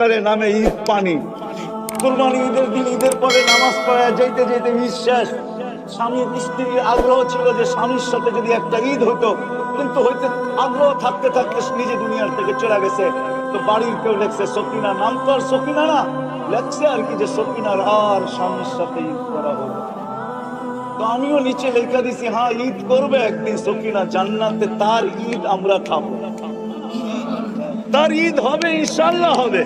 নামে ঈদ পানি, কুরবানি ঈদের দিন ঈদের পরে নামাজ পড়া যেতে যেতে বিশ্বাস স্বামী স্ত্রীর আগ্রহ ছিল যে স্বামীর সাথে যদি একটা ঈদ হতো, কিন্তু হইতে আগ্রহ থাকতে থাকতে নিজে দুনিয়ার থেকে চলে গেছে। তো বাড়ির কেউ লেখছে সকিনা, নাম তো আর সকিনা না, লেখছে আর কি যে সকিনার আর স্বামীর সাথে ঈদ করা হলো। তো আমিও নিচে লেখা দিছি, হ্যাঁ ঈদ করবে একদিন সকিনা জান্নাতে, তার ঈদ আমরা খাবো, তার ঈদ হবে, ইনশাআল্লাহ হবে।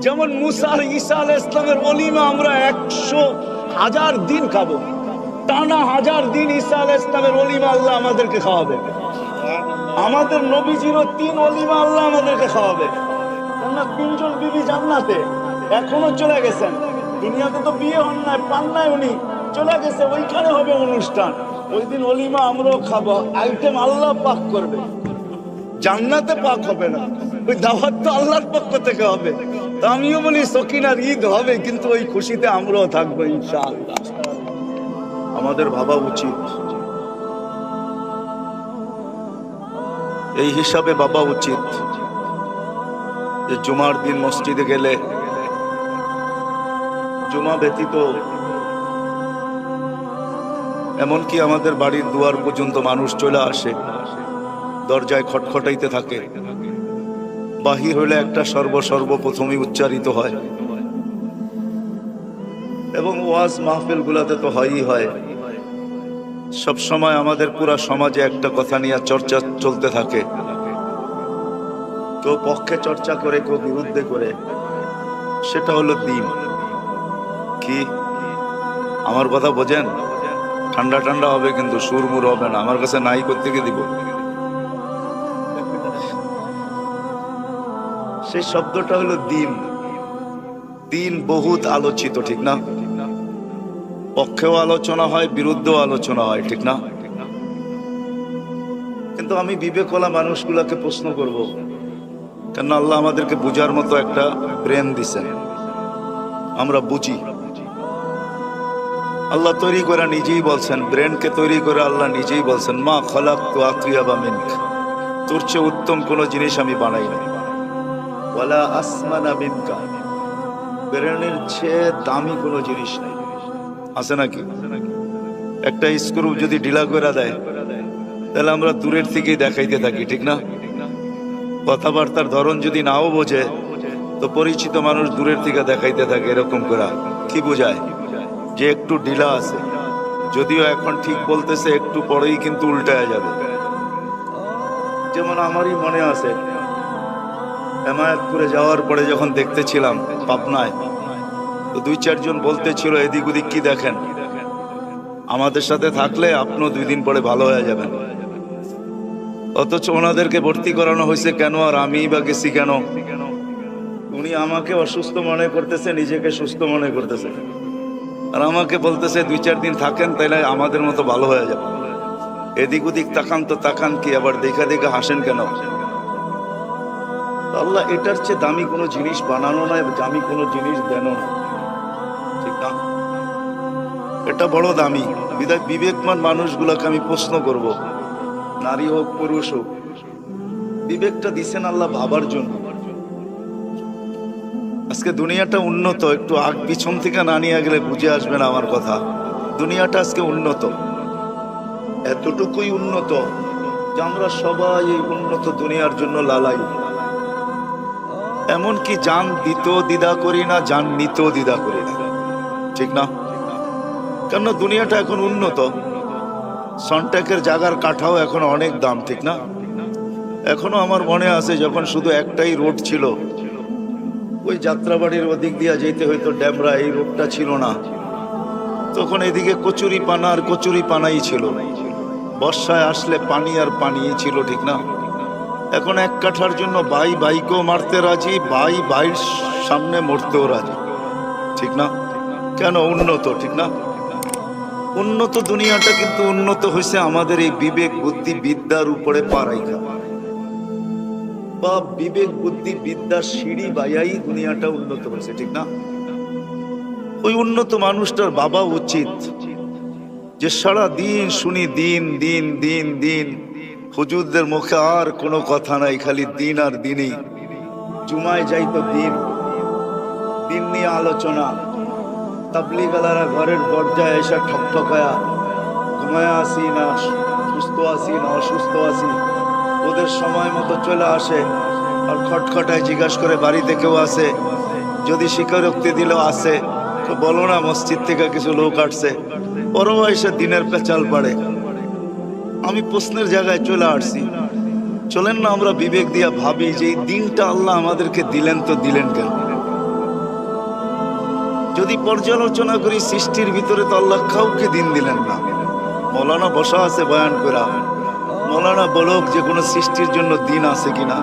যেমন মুসা আর ঈসা আলাইহিস সালামের ওলিমা আমরা 100,000 দিন খাবো, টানা 1000 দিন ঈসা আলাইহিস সালামের ওলিমা আল্লাহ আমাদেরকে খাওয়াবে। আমাদের নবীজিরও 3 ওলিমা আল্লাহ আমাদেরকে খাওয়াবে। কেননা 3 জন বিবি জান্নাতে এখনো চলে গেছেন, দুনিয়াতে তো বিয়ে হন নাই, পান নাই, উনি চলে গেছে, ওইখানে হবে অনুষ্ঠান। ওই দিন ওলিমা আমরাও খাবো, আইটেম আল্লাহ পাক করবে, জান্নাতে পাক হবে না, ওই দাওয়াত তো আল্লাহর পক্ষ থেকে হবে। তো আমিও বলি সকিনার ঈদ হবে, কিন্তু ওই খুশিতে আমরাও থাকবো ইনশাআল্লাহ। আমাদের ভাবা উচিত, এই হিসাবে ভাবা উচিত যে জুমার দিন মসজিদে গেলে জুমা ব্যতীত এমনকি আমাদের বাড়ির দুয়ার পর্যন্ত মানুষ চলে আসে, দরজায় খটখটাইতে থাকে, বাহির হলে একটা সর্বপ্রথমই উচ্চারিত হয়, এবং ওয়াজ মাহফিল গুলাতে তো হয়ই হয়। সব সময় আমাদের পুরা সমাজে একটা কথা নিয়ে চর্চা চলতে থাকে, কেউ পক্ষে চর্চা করে, কেউ বিরুদ্ধে করে, সেটা হলো দ্বীন। কি আমার কথা বোঝেন? ঠান্ডা ঠান্ডা হবে কিন্তু সুরমুর হবে না, আমার কাছে নাই করতে গিয়ে দিব। সেই শব্দটা হলো দ্বীন। দ্বীন বহুত আলোচিত, ঠিক না? পক্ষেও আলোচনা হয়, বিরুদ্ধেও আলোচনা হয়, ঠিক না? কিন্তু আমি বিবেকওয়ালা মানুষগুলাকে প্রশ্ন করব, কেন আল্লাহ আমাদেরকে বুঝার মতো একটা ব্রেন দিছেন, আমরা বুঝি। আল্লাহ তৈরি করে নিজেই বলছেন, ব্রেনকে তৈরি করে আল্লাহ নিজেই বলছেন, মা খালাকতু আতইয়াবা মিনক, তোর চেয়ে উত্তম কোনো জিনিস আমি বানাই না, ওয়ালা আসমানা মিনকা, ব্রেনের চেয়ে দামি কোনো জিনিস নেই। আছে নাকি? একটা স্ক্রু যদি ঢিলা করে দেয় তাহলে আমরা দূরের থেকেই দেখাইতে থাকি, ঠিক না? কথাবার্তার ধরন যদি নাও বোঝে তো পরিচিত মানুষ দূরের থেকে দেখাইতে থাকে, এরকম করে। কি বোঝায়? যে একটু ঢিলা আছে, যদিও এখন ঠিক বলতেছে, একটু পরেই কিন্তু উল্টায় যাবে। যেমন আমারই মনে আছে, হেমায়তপুরে যাওয়ার পরে যখন দেখতেছিলাম পাবনায়, তো 2-4 জন বলতেছিল এদিক ওদিক কি দেখেন, আমাদের সাথে থাকলে আপনিও 2 দিন পরে ভালো হয়ে যাবেন। অথচ ওনাদেরকে ভর্তি করানো হয়েছে কেন, আর আমি বা গেছি কেন? উনি আমাকে অসুস্থ মনে করতেছে, নিজেকে সুস্থ মনে করতেছে, আর আমাকে বলতেছে 2-4 দিন থাকেন তাইলে আমাদের মতো ভালো হয়ে যাবে। এদিক ওদিক তাকান তো তাকান কি, আবার দেখা দেখা হাসেন কেন? আল্লাহ এটার চেয়ে দামি কোনো জিনিস বানানো নাই, দামি কোনো জিনিস দেন না, ঠিক না? এটা বড় দামি। বিধায় বিবেকমান মানুষগুলোকে আমি প্রশ্ন করব, নারী হোক পুরুষ হোক, বিবেকটা দিছেন আল্লাহ ভাবার জন্য। আজকে দুনিয়াটা উন্নত, একটু আগ পিছন থেকে না নিয়ে গেলে বুঝে আসবে না আমার কথা। দুনিয়াটা আজকে উন্নত, এতটুকুই উন্নত যে আমরা সবাই এই উন্নত দুনিয়ার জন্য লালাই। এমনকি জান দিতেও দ্বিধা করি না, জান নিতেও দ্বিধা করি না, ঠিক না? কেন দুনিয়াটা এখন উন্নত, সনটেকের জায়গার কাঠাও এখন অনেক দাম, ঠিক না? এখনো আমার মনে আছে যখন শুধু একটাই রোড ছিল, ওই যাত্রাবাড়ির ওদিক দিয়ে যেতে হয়তো ড্যামরা, এই রোডটা ছিল না, তখন এদিকে কচুরি পানা আর কচুরি পানাই ছিল। বর্ষায় আসলে পানি আর পানিই ছিল, ঠিক না? এখন 1 কাঠার জন্য ভাই ভাইকেও মারতে রাজি, ভাই ভাইয়ের সামনে মরতেও রাজি, ঠিক না? কেন? উন্নত, ঠিক না? উন্নত দুনিয়াটা, কিন্তু উন্নত হয়েছে আমাদের এই বিবেক বুদ্ধি বিদ্যার উপরে পারাইখা, বা বিবেক বুদ্ধি বিদ্যার সিঁড়ি বাইয়াই দুনিয়াটা উন্নত হয়েছে, ঠিক না? ওই উন্নত মানুষটার ভাবা উচিত যে সারা দিন শুনি দিন দিন দিন দিন, হুজুরদের মুখে আর কোনো কথা নাই, খালি দিন আর দিনই। জুমায় যাইতো দিন, দিন নিয়ে আলোচনা। তাবলীগালারা ঘরের দরজায় এসে ঠকঠকায়া ঘুমায়া আসি না সুস্থ আসি না অসুস্থ আসি, ওদের সময় মতো চলে আসে আর খটখটায় জিজ্ঞাসা করে বাড়িতে কেউ আসে, যদি স্বীকারোক্তি দিলেও আসে তো বলো না মসজিদ থেকে কিছু লোক আসছে, ওরাও এসে দিনের পেঁচাল পাড়ে। আমি প্রশ্নের জায়গায় চলে আসছি, চলেন না আমরা বিবেক দিয়া ভাবি যে এই দিনটা আল্লাহ আমাদেরকে দিলেন তো দিলেন কেন? যদি পর্যালোচনা করি সৃষ্টির ভিতরে তো আল্লাহ কাউকে দিন দিলেন না। মৌলানা বসা আছে বয়ান করা, মৌলানা বলক যে কোনো সৃষ্টির জন্য দিন আছে কিনা?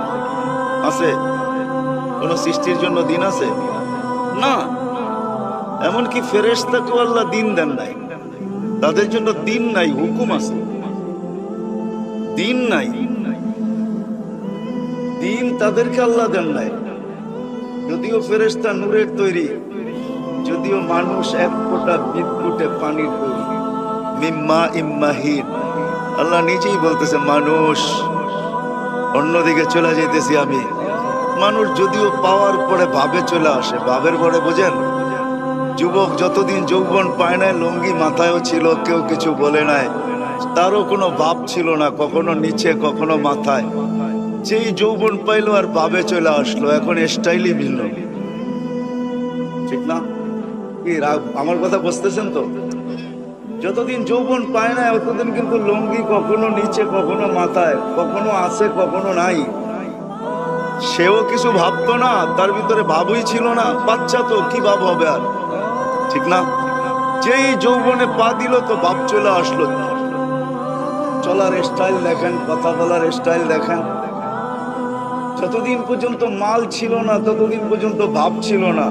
আছে? কোনো সৃষ্টির জন্য দিন আছে না। এমনকি ফেরেশতাকেও আল্লাহ দিন দেন নাই, তাদের জন্য দিন নাই, হুকুম আছে। দিন নাই, দিন তাদেরকে আল্লাহ দেন নাই। যদিও ফেরেশতা নূরের তৈরি, যদিও মানুষ এক ফোঁটা বিদ্যুটে পানির তৈরি, মিম্মা ইম্মাহিন। আল্লাহ নিজেই বলতেছে মানুষ অন্যদিকে চলে যেতেছি আমি। মানুষ যদিও পাওয়ার পরে ভাবে চলে আসে, ভাবের পরে বোঝেন যুবক যতদিন যৌবন পায় নাই, লুঙ্গি মাথায়ও ছিল, কেউ কিছু বলে নাই, তারও কোনো ভাব ছিল না, কখনো নিচে কখনো মাথায়। যেই যৌবন পাইলো আর ভাবে চলে আসলো, এখন স্টাইলই ভিন্ন, ঠিক না? কি আমার কথা বুঝতেছেন তো? যতদিন যৌবন পায় না ততদিন কিন্তু লুঙ্গি কখনো নিচে কখনো মাথায়, কখনো আছে কখনো নাই। সেও কিছু ভাবতো না, তার ভিতরে ভাবই ছিল না, বাচ্চা তো কি ভাব হবে আর, ঠিক না? যেই যৌবনে পা দিল তো ভাব চলে আসলো। চলার স্টাইল দেখেন, কথা বলার স্টাইল দেখেন। যতদিন পর্যন্ত মাল ছিল না ততদিন পর্যন্ত ভাব ছিল না,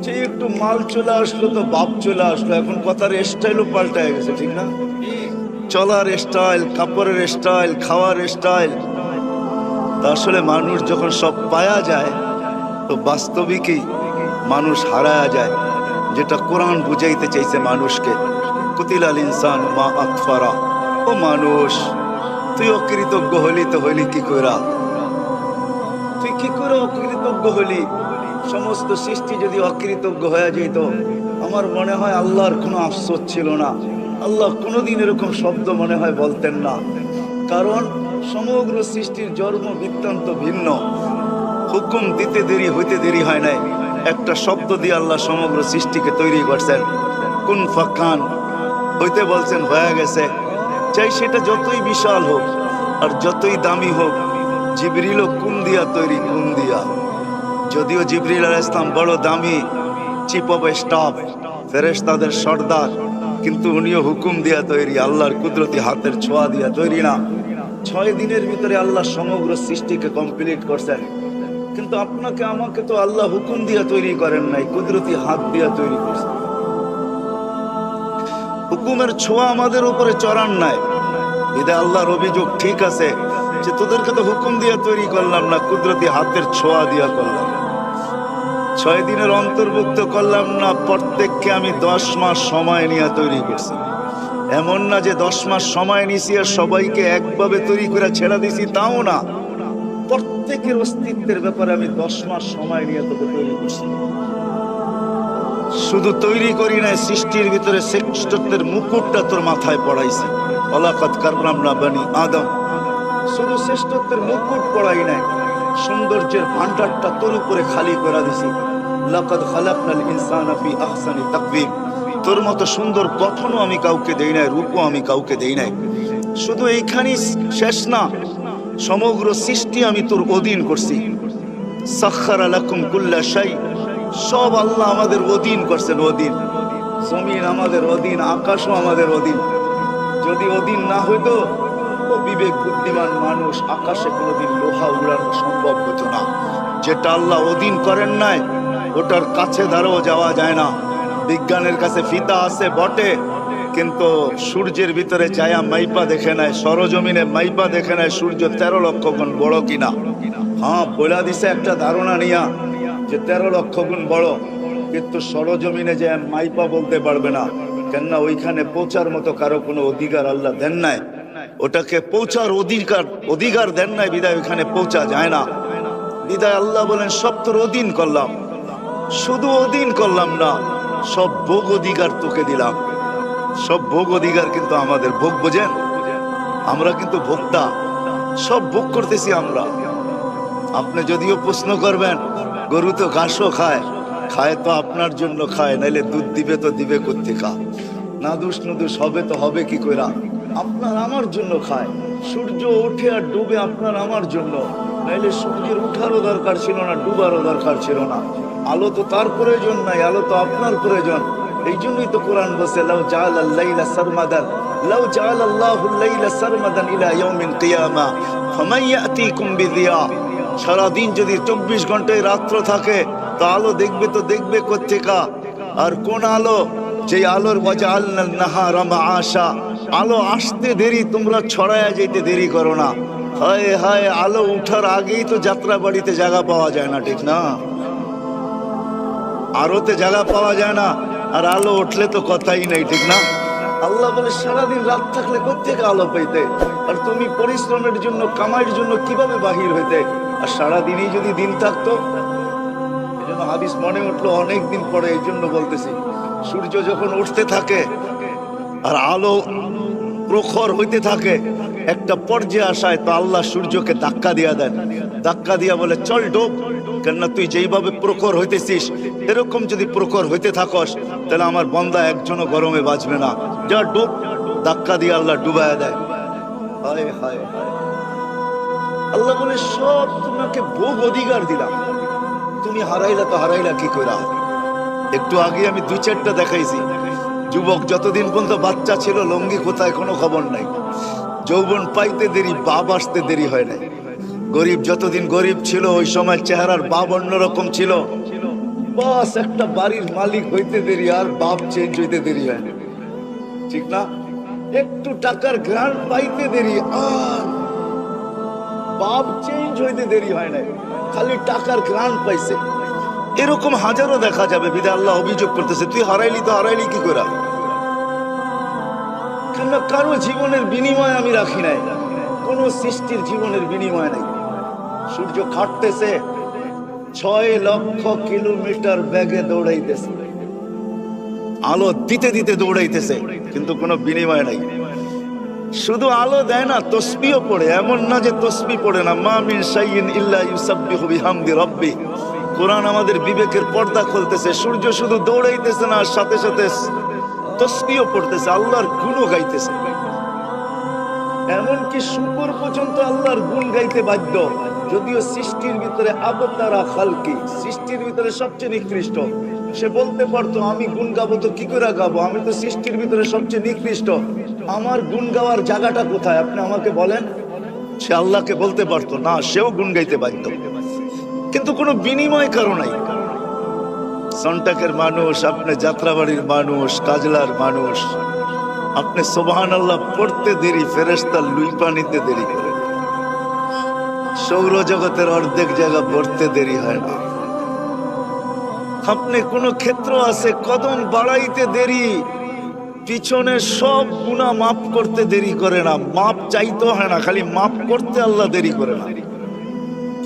যে একটু মাল চলে আসলো তো ভাব চলে আসলো। এখন কথার স্টাইলও পাল্টায় গেছে, ঠিক না? চলার স্টাইল, কাপড়ের স্টাইল, খাওয়ার স্টাইল। তা আসলে মানুষ যখন সব পায়া যায় তো বাস্তবিকই মানুষ হারায়া যায়, যেটা কোরআন বুঝাইতে চাইছে মানুষকে। কুতিলাল ইনসান মা আকফারা। ও মানুষ, তুই অকৃতজ্ঞ হলি তো হইলি কি কইরা? তুই কি করে অকৃতজ্ঞ হলি? সমস্ত সৃষ্টি যদি অকৃতজ্ঞ হয়ে যেত, আমার মনে হয় আল্লাহর কোনো আফসোস ছিল না। আল্লাহ কোনোদিন এরকম শব্দ মনে হয় বলতেন না, কারণ সমগ্র সৃষ্টির জন্ম বৃত্তান্ত ভিন্ন। হুকুম দিতে দেরি হইতে দেরি হয় নাই, একটা শব্দ দিয়ে আল্লাহ সমগ্র সৃষ্টিকে তৈরি করছেন। কুন ফাকান হইতে বলছেন, হয়ে গেছে। চাই সেটা যতই বিশাল হোক আর যতই দামি হোক, জিবরিল কোন দিয়া তৈরি, কোন দিয়া। যদিও জিবরিল আলাইহিস সালাম বড় দামি, চিফ অফ স্টাফ, ফেরেশতাদের সর্দার, কিন্তু উনিও হুকুম দিয়া তৈরি, আল্লাহর কুদরতি হাতের ছোঁয়া দিয়া তৈরি না। 6 দিনের ভিতরে আল্লাহ সমগ্র সৃষ্টিকে কমপ্লিট করছেন। কিন্তু আপনাকে আমাকে তো আল্লাহ হুকুম দিয়া তৈরি করেন নাই, কুদরতি হাত দিয়া তৈরি করছেন। হুকুমের ছোঁয়া আমাদের উপরে চড়ান নাই। বিধায় আল্লাহর অভিযোগ, ঠিক আছে যে তোদেরকে তো হুকুম দিয়া তৈরি করলাম না, কুদরতি হাতের ছোঁয়া দিয়া করলাম। 6 দিনের অন্তর্ভুক্ত করলাম না, প্রত্যেককে আমি 10 মাস সময় নিয়ে তৈরি করছি। এমন না যে 10 মাস সময় নিছি আর সবাইকে একভাবে তৈরি করে ছেড়ে দিছি, তাও না। প্রত্যেকের অস্তিত্বের ব্যাপারে আমি 10 মাস সময় নিয়ে তোকে তৈরি করছি। শুধু তৈরি করি নাই, সৃষ্টির ভিতরে শ্রেষ্ঠত্বের মুকুটটা তোর মাথায় পড়াইছি। ওয়ালাকাদ কাররামনা বানি আদম। শুধু শ্রেষ্ঠত্বের মুকুট পড়াই নাই, সৌন্দর্যের ভান্ডারটা তোর উপরে খালি করে দিছি। লাকাদ খালাকনাল ইনসানা ফি আহসানি তাকওয়িম। তোর মতো সুন্দর গঠনও আমি কাউকে দেই নাই, রূপও আমি কাউকে দেই নাই। শুধু এইখানেই শেষ না, সমগ্র সৃষ্টি আমি তোর অধীন করছি। সাখখারা লাকুম কুল্লা শাই। সব আল্লাহ আমাদের অধীন করছেন, অধীন। জমিন আমাদের অধীন, আকাশও আমাদের অধীন। যদি অধীন না হইতো ও বিবেক বুদ্ধিমান মানুষ আকাশে কোনোদিন লোহা উড়ানো সম্ভব হতো না। যেটা আল্লাহ অধীন করেন নাই ওটার কাছে ধারেও যাওয়া যায় না। বিজ্ঞানের কাছে ফিতা আছে বটে, কিন্তু সূর্যের ভিতরে যায়া মাইপা দেখে নেয়, সরজমিনে মাইপা দেখে নেয় সূর্য 13 লক্ষ গুণ বড় কিনা। হ্যাঁ, বলে দিছে একটা ধারণা নিয়া যে 13 লক্ষ গুণ বড়, কিন্তু সরজমিনে যে মাইপা বলতে পারবে না। কেননা ওইখানে পৌঁছার মতো কারো কোনো অধিকার আল্লাহ দেন নাই, ওটাকে পৌঁছার অধিকার দেন নাই, বিদায় ওইখানে পৌঁছা যায় না। বিদায় আল্লাহ বলেন সব তোর অধীন করলাম। শুধু ওদিন করলাম না, সব ভোগ অধিকার তোকে দিলাম। সব ভোগ অধিকার কিন্তু আমাদের। ভোগ বোঝেন? আমরা কিন্তু ভোক্তা, সব ভোগ করতেছি আমরা। আপনি যদিও প্রশ্ন করবেন, গরু তো ঘাসও খায়, খায় তো আপনার জন্য খায়, নাইলে দুধ দিবে তো দিবে কোত্থেকা? নাদুস নুদুস হবে তো হবে কি কইরা? আপনার আমার জন্য খায়। সূর্য ওঠে আর ডুবে আপনার আমার জন্য, নাইলে সূর্যের উঠারও দরকার ছিল না, ডুবারও দরকার ছিল না। আলো তো তার প্রয়োজন নাই, আলো তো আপনার প্রয়োজন। এই জন্যই তো কোরআন বলছে, লাউ জাআলাল লাইলা সারমাদান, লাউ জাআলাল্লাহুল লাইলা সারমাদান ইলা ইয়াউমিল কিয়ামা ফামান ইয়াতিকুম বিদিয়া। সারাদিন যদি 24 ঘন্টায় রাত্র থাকে, তো আলো দেখবে তো দেখবে কোত্থেকা? আর কোন আলো? যে আলোর ওয়াজআলনান নাহারা মাআশা। আলো আসতে দেরি, তোমরা ছড়ায়া যেতে দেরি করো না। হায় হায়, আলো উঠার আগেই তো যাত্রা বাড়িতে জায়গা পাওয়া যায় না, ঠিক না? আলোতে জায়গা পাওয়া যায় না, আর আলো উঠলে তো কথাই নাই, ঠিক না? আল্লাহ বলে সারাদিন রাত থাকলে কোত্থেকে আলো পাইতে? আর তুমি পরিশ্রমের জন্য, কামাইয়ের জন্য কিভাবে বাহির হইতে? আর সারাদিনই যদি দিন থাকতো। এই জন্য হাদিস মনে উঠলো অনেক দিন পরে, এই জন্য বলতেছি, সূর্য যখন উঠতে থাকে আর আলো প্রখর হইতে থাকে, একটা পর্যায়ে আসায় তো আল্লাহ সূর্যকে ধাক্কা দিয়া দেন। ধাক্কা দিয়া বলে, চল ডোব, কেননা তুই যেইভাবে প্রখর হইতেছিস এরকম যদি প্রখর হইতে থাকস, তাহলে আমার বান্দা একজনও গরমে বাঁচবে না। যা ডুব। ধাক্কা দিয়ে আল্লাহ ডুবাইয়া দেয়। হায় হায় হায়। আল্লাহ বলে, সব তোমাকে ভোগ অধিকার দিলাম, তুমি হারাইলা তো হারাইলা কি কইরা? একটু আগে আমি 2-4টা দেখাইছি। যুবক যতদিন পর্যন্ত বাচ্চা ছিল, লঙ্গি কোথায় কোনো খবর নাই। যৌবন পাইতে দেরি, বাপ আসতে দেরি হয় নাই। গরিব যতদিন গরিব ছিল, ওই সময় চেহারার বাপ অন্যরকম ছিল। বাস একটা বাড়ির মালিক হইতে দেরি, আর বাপ চেঞ্জ হইতে দেরি হয় না, ঠিক না? একটু টাকার গ্রান্ট পাইতে দেরি, আর বাপ চেঞ্জ হইতে দেরি হয় না, খালি টাকার গ্রান্ট পাইছে। এরকম হাজারো দেখা যাবে। বিধায় আল্লাহ অভিযোগ করতেছে, তুই হারাইলি তো হারাইলি কি করে? কেন? কারো জীবনের বিনিময় আমি রাখি নাই, কোন সৃষ্টির জীবনের বিনিময় নাই। সূর্য খাটতেছে, 6 লক্ষ কিলোমিটার বেগে দৌড়াইতেছে, আলো দিতে দিতে দৌড়াইতেছে, কিন্তু কোনো বিনিময় নাই। শুধু আলো দেয় না, তসবিহও পড়ে। এমন না যে তসবিহ পড়ে না। মা মিন শাইইন ইল্লা ইউসাব্বিহু বিহামদি রাব্বি। কোরআন আমাদের বিবেকের পর্দা খুলতেছে। সূর্য শুধু দৌড়াইতেছে না, সাথে সাথে তসবিহও পড়তেছে, আল্লাহর গুণও গাইতেছে। এমনকি শুকর পর্যন্ত আল্লাহর গুণ গাইতে বাধ্য। যদিও সৃষ্টির ভিতরে আবতারা খালকি, সৃষ্টির ভিতরে সবচেয়ে নিকৃষ্ট, সে বলতে পারতো আমি গুণ গাবো তো কি করে গাবো, আমি তো সৃষ্টির ভিতরে সবচেয়ে নিকৃষ্ট, আমার গুণ গাওয়ার জায়গাটা কোথায় আপনি আমাকে বলেন। সে আল্লাহকে বলতে পারতো না, সেও গুণ গাইতে বাধ্য, কিন্তু কোনো বিনিময় কারো নাই। সন্টাকের মানুষ, আপনি যাত্রাবাড়ির মানুষ, কাজলার মানুষ, আপনি সুবহানাল্লাহ পড়তে দেরি, ফেরেশতা লুই পানিতে দেরি করে। সৌরজগতের অর্ধেক জায়গা পড়তে দেরি হয় না। আপনি কোন ক্ষেত্র আছে, কদম বাড়াইতে দেরি, পিছনে সব গুনাহ মাফ করতে দেরি করে না। মাপ চাইতে হয় না, খালি মাফ করতে আল্লাহ দেরি করে না।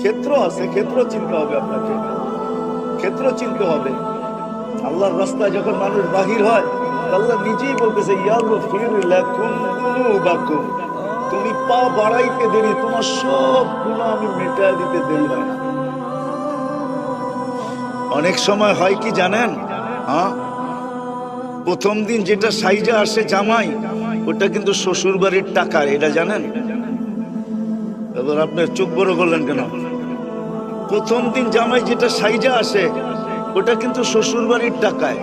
ক্ষেত্র আছে, ক্ষেত্র চিনতে হবে আপনাকে, ক্ষেত্র চিনতে হবে। আল্লাহর রাস্তায় যখন মানুষ বাহির হয়, আল্লাহ নিজেই বলতেছে, ইয়াগফির লাকুম যুনুবাকুম, তুমি পা বাড়াইতে দেরি, তোমার সব গুনাহ আমি মিটায় দিতে দেরি হয় না। অনেক সময় হয় কি জানেন? প্রথম দিন যেটা সাইজা আসে জামাই, ওটা কিন্তু শ্বশুর বাড়ির টাকা, এটা জানেন? এবার আপনার চোখ বড় করলেন কেন? প্রথম দিন জামাই যেটা সাইজা আসে, ওটা কিন্তু শ্বশুর বাড়ির টাকায়।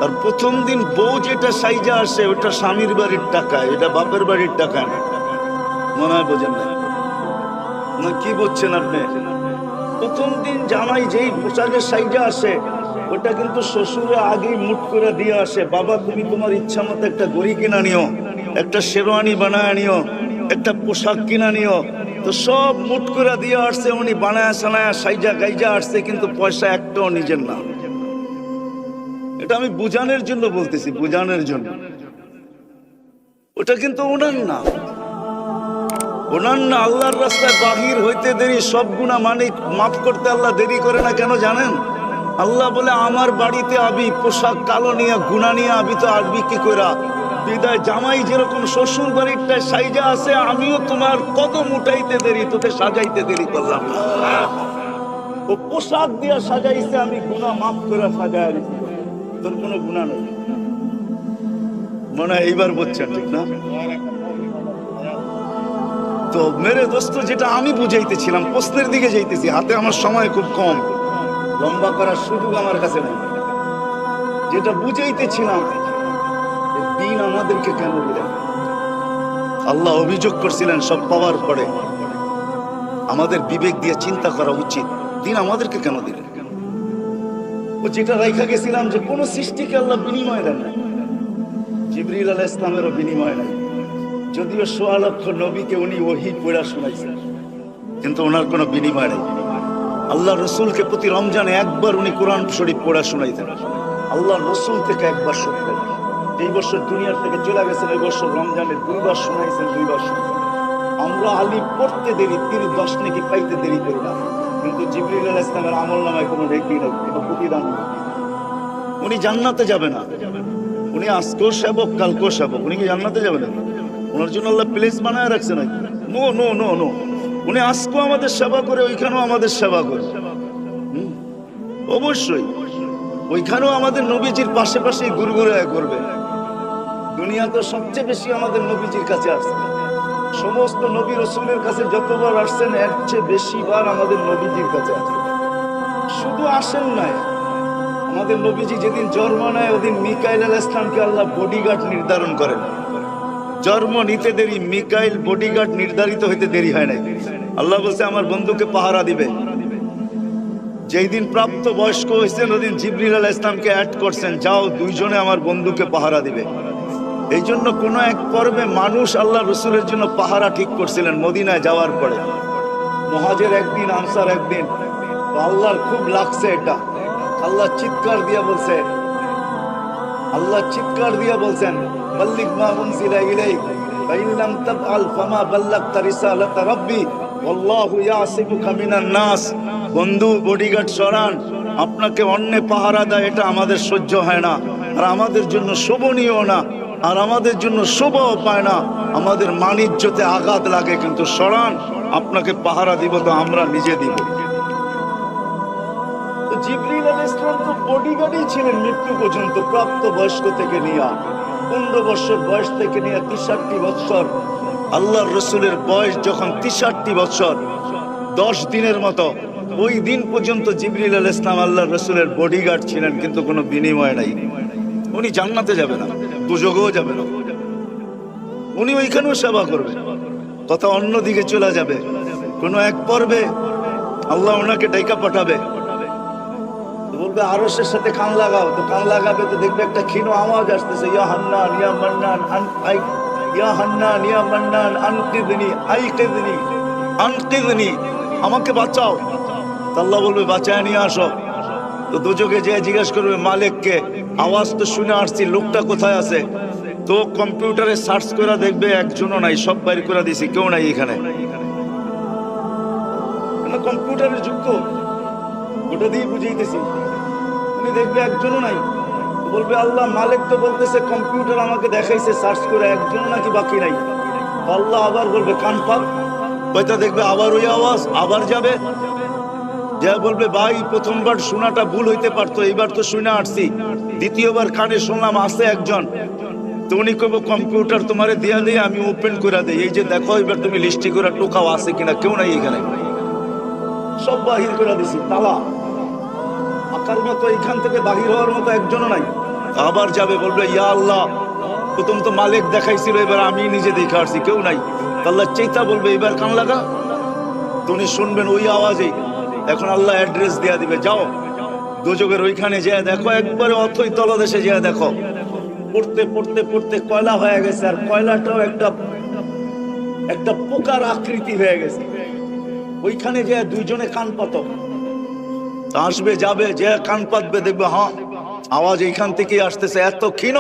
আর প্রথম দিন বউ যেটা সাইজা আসে, ওটা স্বামীর বাড়ির টাকায়, এটা বাপের বাড়ির টাকায় না। মনে হয় বোঝেন না, কি বলছেন আপনি? প্রথম দিন জামাই যেই পোশাকের সাইজা আসে, ওটা কিন্তু শ্বশুরে আগেই মুট করে দিয়ে আসে, বাবা তুমি তোমার ইচ্ছা মতো একটা গড়ি কিনা নিও, একটা শেরওয়ানি বানায় নিও, একটা পোশাক কিনা নিও। তো সব মুট করে দিয়ে আসছে, উনি বানায় সানায়া সাইজা গাইজা আসছে, কিন্তু পয়সা একটাও নিজের না। এটা আমি বুঝানোর জন্য বলতেছি, বুঝানোর জন্য। ওটা কিন্তু ওনার না, ওনার না। আল্লাহর রাস্তায় বাহির হইতে দেরি, সব গুনাহ মাফ করতে আল্লাহ দেরি করে না। কেন জানেন? আল্লাহ বলে আমার বাড়িতে আবি পোশাক কালো নিয়ে গুণা নিয়ে আবি তো আসবি কি কইরা? বিদায় জামাই যেরকম শ্বশুর বাড়িরটায় সাইজা আছে, আমিও তোমার কদম উঠাইতে দেরি, তোকে সাজাইতে দেরি করলাম না। ও পোশাক দিয়া সাজাইছে, আমি গুনাহ মাফ করে সাজাই দিছি, তোর কোনো গুনাহ নেই। মনে হয় এইবার বলছেন ঠিক না? তো মেরে দোস্ত, যেটা আমি বুঝাইতেছিলাম, প্রশ্নের দিকে যাইতেছি, হাতে আমার সময় খুব কম, লম্বা করার সুযোগ আমার কাছে নেই। যেটা বুঝাইতেছিলাম, দিন আমাদেরকে কেন দিলেন? আল্লাহ অভিযোগ করছিলেন সব পাওয়ার পরে আমাদের বিবেক দিয়ে চিন্তা করা উচিত, দিন আমাদেরকে কেন দিলেন? ও যেটা রাইখা গেছিলাম যে কোন সৃষ্টিকে আল্লাহ বিনিময় দেন না, জিবরিল আলাইহিস সালামেরও বিনিময় নাই। যদিও ১৬ লক্ষ নবীকে উনি ওহী পড়া শোনাইছেন, কিন্তু ওনার কোনো বিনিময় নেই। আল্লাহ রসুলকে প্রতি রমজানে একবার উনি কোরআন শরীফ পড়া শোনাইতেন, আল্লাহ রসুল থেকে একবার শুনতেন। এই বছর দুনিয়ার থেকে চলে গেছেন, এই বছর রমজানে 2 বার শোনাইছেন, 2 বার শুনতেন। আমরা আলী পড়তে দেরি, তিনি 10 নাকি পাইতে দেরি করি না, কিন্তু জিবরিল আলাইহিস সালামের আমল নামায় কোনো নেকি নেই, কোনো প্রতিদান নেই। উনি জান্নাতে যাবে না, উনি আজকেও সেবক কালকেও সেবক, উনি কি জান্নাতে যাবে না? ওনার জন্য আল্লাহ প্লেস বানায় রাখছে নাকি? নো নো নো নো, উনি আজকেও আমাদের সেবা করে, ওইখানেও আমাদের সেবা করে। অবশ্যই ওইখানেও আমাদের নবীজির পাশে পাশেই ঘুরঘুরায় করবে। দুনিয়া তো সবচেয়ে বেশি আমাদের নবীজির কাছে আসছে, সমস্ত নবী রসুলের কাছে যতবার আসছেন এর চেয়ে বেশি বার আমাদের নবীজির কাছে আসছে। শুধু আসেন নাই, আমাদের নবীজি যেদিন জন্ম নেয় ওদিন মিকাইল আলাইহিস সালামকে আল্লাহ বডিগার্ড নির্ধারণ করেন। জন্ম নিতে দেরি, মিকাইল বডিগার্ড নির্ধারিত হইতে দেরি হয় নাই। আল্লাহ বলছে আমার বন্ধুকে পাহারা দিবে। যেই দিন প্রাপ্ত বয়স্ক হয়েছেন ওদিন জিবরিল আলাইহিস সালামকে অ্যাড করছেন, যাও দুইজনে আমার বন্ধুকে পাহারা দিবে। এই জন্য কোনো এক পর্বে মানুষ আল্লাহ রসুলের জন্য পাহারা ঠিক করছিলেন মদিনায় যাওয়ার পরে। মুহাজির একদিন, আনসার একদিন। আল্লাহর খুব লাগছে এটা, আল্লাহ চিৎকার দিয়া বলছে, আল্লাহ চিৎকার দিয়া বলছেন বাল্লিগ মা উনজিলা ইলাইক ফা ইন লাম তাফআল ফামা বাল্লাগতা রিসালাতা রাব্বি ওয়াল্লাহু ইয়াসিবুকা মিনান নাস। বন্ধু বডিগার্ড সরান, আপনাকে অন্যে পাহারা দেয়, এটা আমাদের সহ্য হয় না, আর আমাদের জন্য শোভনীয় না, আর আমাদের জন্য শোভাও পায় না, আমাদের মানিজ্যতে আঘাত লাগে, কিন্তু সরান, আপনাকে পাহারা দিব তো আমরা নিজে দিব। জিবরিল আলাইহিস সালাম তো বডিগার্ডই ছিলেন মৃত্যু পর্যন্ত, প্রাপ্ত বয়স্ক থেকে নিয়ে 15 বছর বয়স থেকে নিয়ে 63 বছর। আল্লাহর রসুলের বয়স যখন 63 বছর 10 দিনের মতো, ওই দিন পর্যন্ত জিবরিল আলাইহিস সালাম আল্লাহর রসুলের বডিগার্ড ছিলেন, কিন্তু কোনো বিনিময় নাই। উনি জান্নাতে যাবে না, দুজগেও যাবে না, উনি ওইখানেও সেবা করবে, কথা অন্যদিকে চলে যাবে। কোনো এক পর্বে আল্লাহ ওনাকে ডাইকা পাঠাবে, বলবে আরশের সাথে কান লাগাও, তো কান লাগাবে তো দেখবে একটা ক্ষীণ আওয়াজ আসতেছে, ইয়া হান্নান ইয়া মান্নান ইয়া হান্নান ইয়া মান্নান আনকিদনি আইকিদনি আনকিদনি, আমাকে বাঁচাও। আল্লাহ বলবে বাঁচায় নিয়ে আসো। তো দুজকে যে জিজ্ঞেস করবে মালিককে, আওয়াজ তো শুনে আসছি, লোকটা কোথায় আছে? তো কম্পিউটারে সার্চ করে দেখবে একজনও নাই, সব বাইর করে দিছি, কেউ নাই এখানে। কম্পিউটারের যুগ তো, ওটা দিয়ে বুঝাইতেছি। উনি দেখবে একজনও নাই, বলবে আল্লাহ মালিক তো বলতেছে কম্পিউটার আমাকে দেখাইছে সার্চ করে, একজনও নাকি বাকি নাই। আল্লাহ আবার বলবে কান পাক, হয়তো দেখবে আবার ওই আওয়াজ, আবার যাবে, যা বলবে ভাই প্রথমবার শোনাটা ভুল হইতে পারতো, এইবার তো শুনে আসছি, দ্বিতীয়বার কানে শুনলাম আছে একজন। তো উনি কব কম্পিউটার তোমারে দিয়া দিয়ে আমি ওপেন করে দেই, এই যে দেখো এবার তুমি লিস্টি করে টোকাও আছে কিনা, কেউ নাই এখানে, সব বাহির করে দিছি, তালা আকার মতো এখান থেকে বাহির হওয়ার মতো একজনও নাই। আবার যাবে, বলবে ইয়া আল্লাহ প্রথম তো মালিক দেখাইছিল, এবার আমি নিজে দেখে আসছি, কেউ নাই। আল্লাহ চেতা বলবে এবার কান লাগা, তো উনি শুনবেন ওই আওয়াজেই। এখন আল্লাহ অ্যাড্রেস দেয়া দিবে, যাও দোজখের ওইখানে যেয়ে দেখো, একবারে অথই তলদেশে যেয়ে দেখো। পড়তে পড়তে পড়তে কয়লা হয়ে গেছে, আর কয়লাটাও একটা পোকার আকৃতি হয়ে গেছে। ওইখানে যে দুইজনে কান পাত আসবে, যাবে, যে কান পাতবে, দেখবে হ্যাঁ আওয়াজ এইখান থেকে আসতেছে, এত ক্ষীণ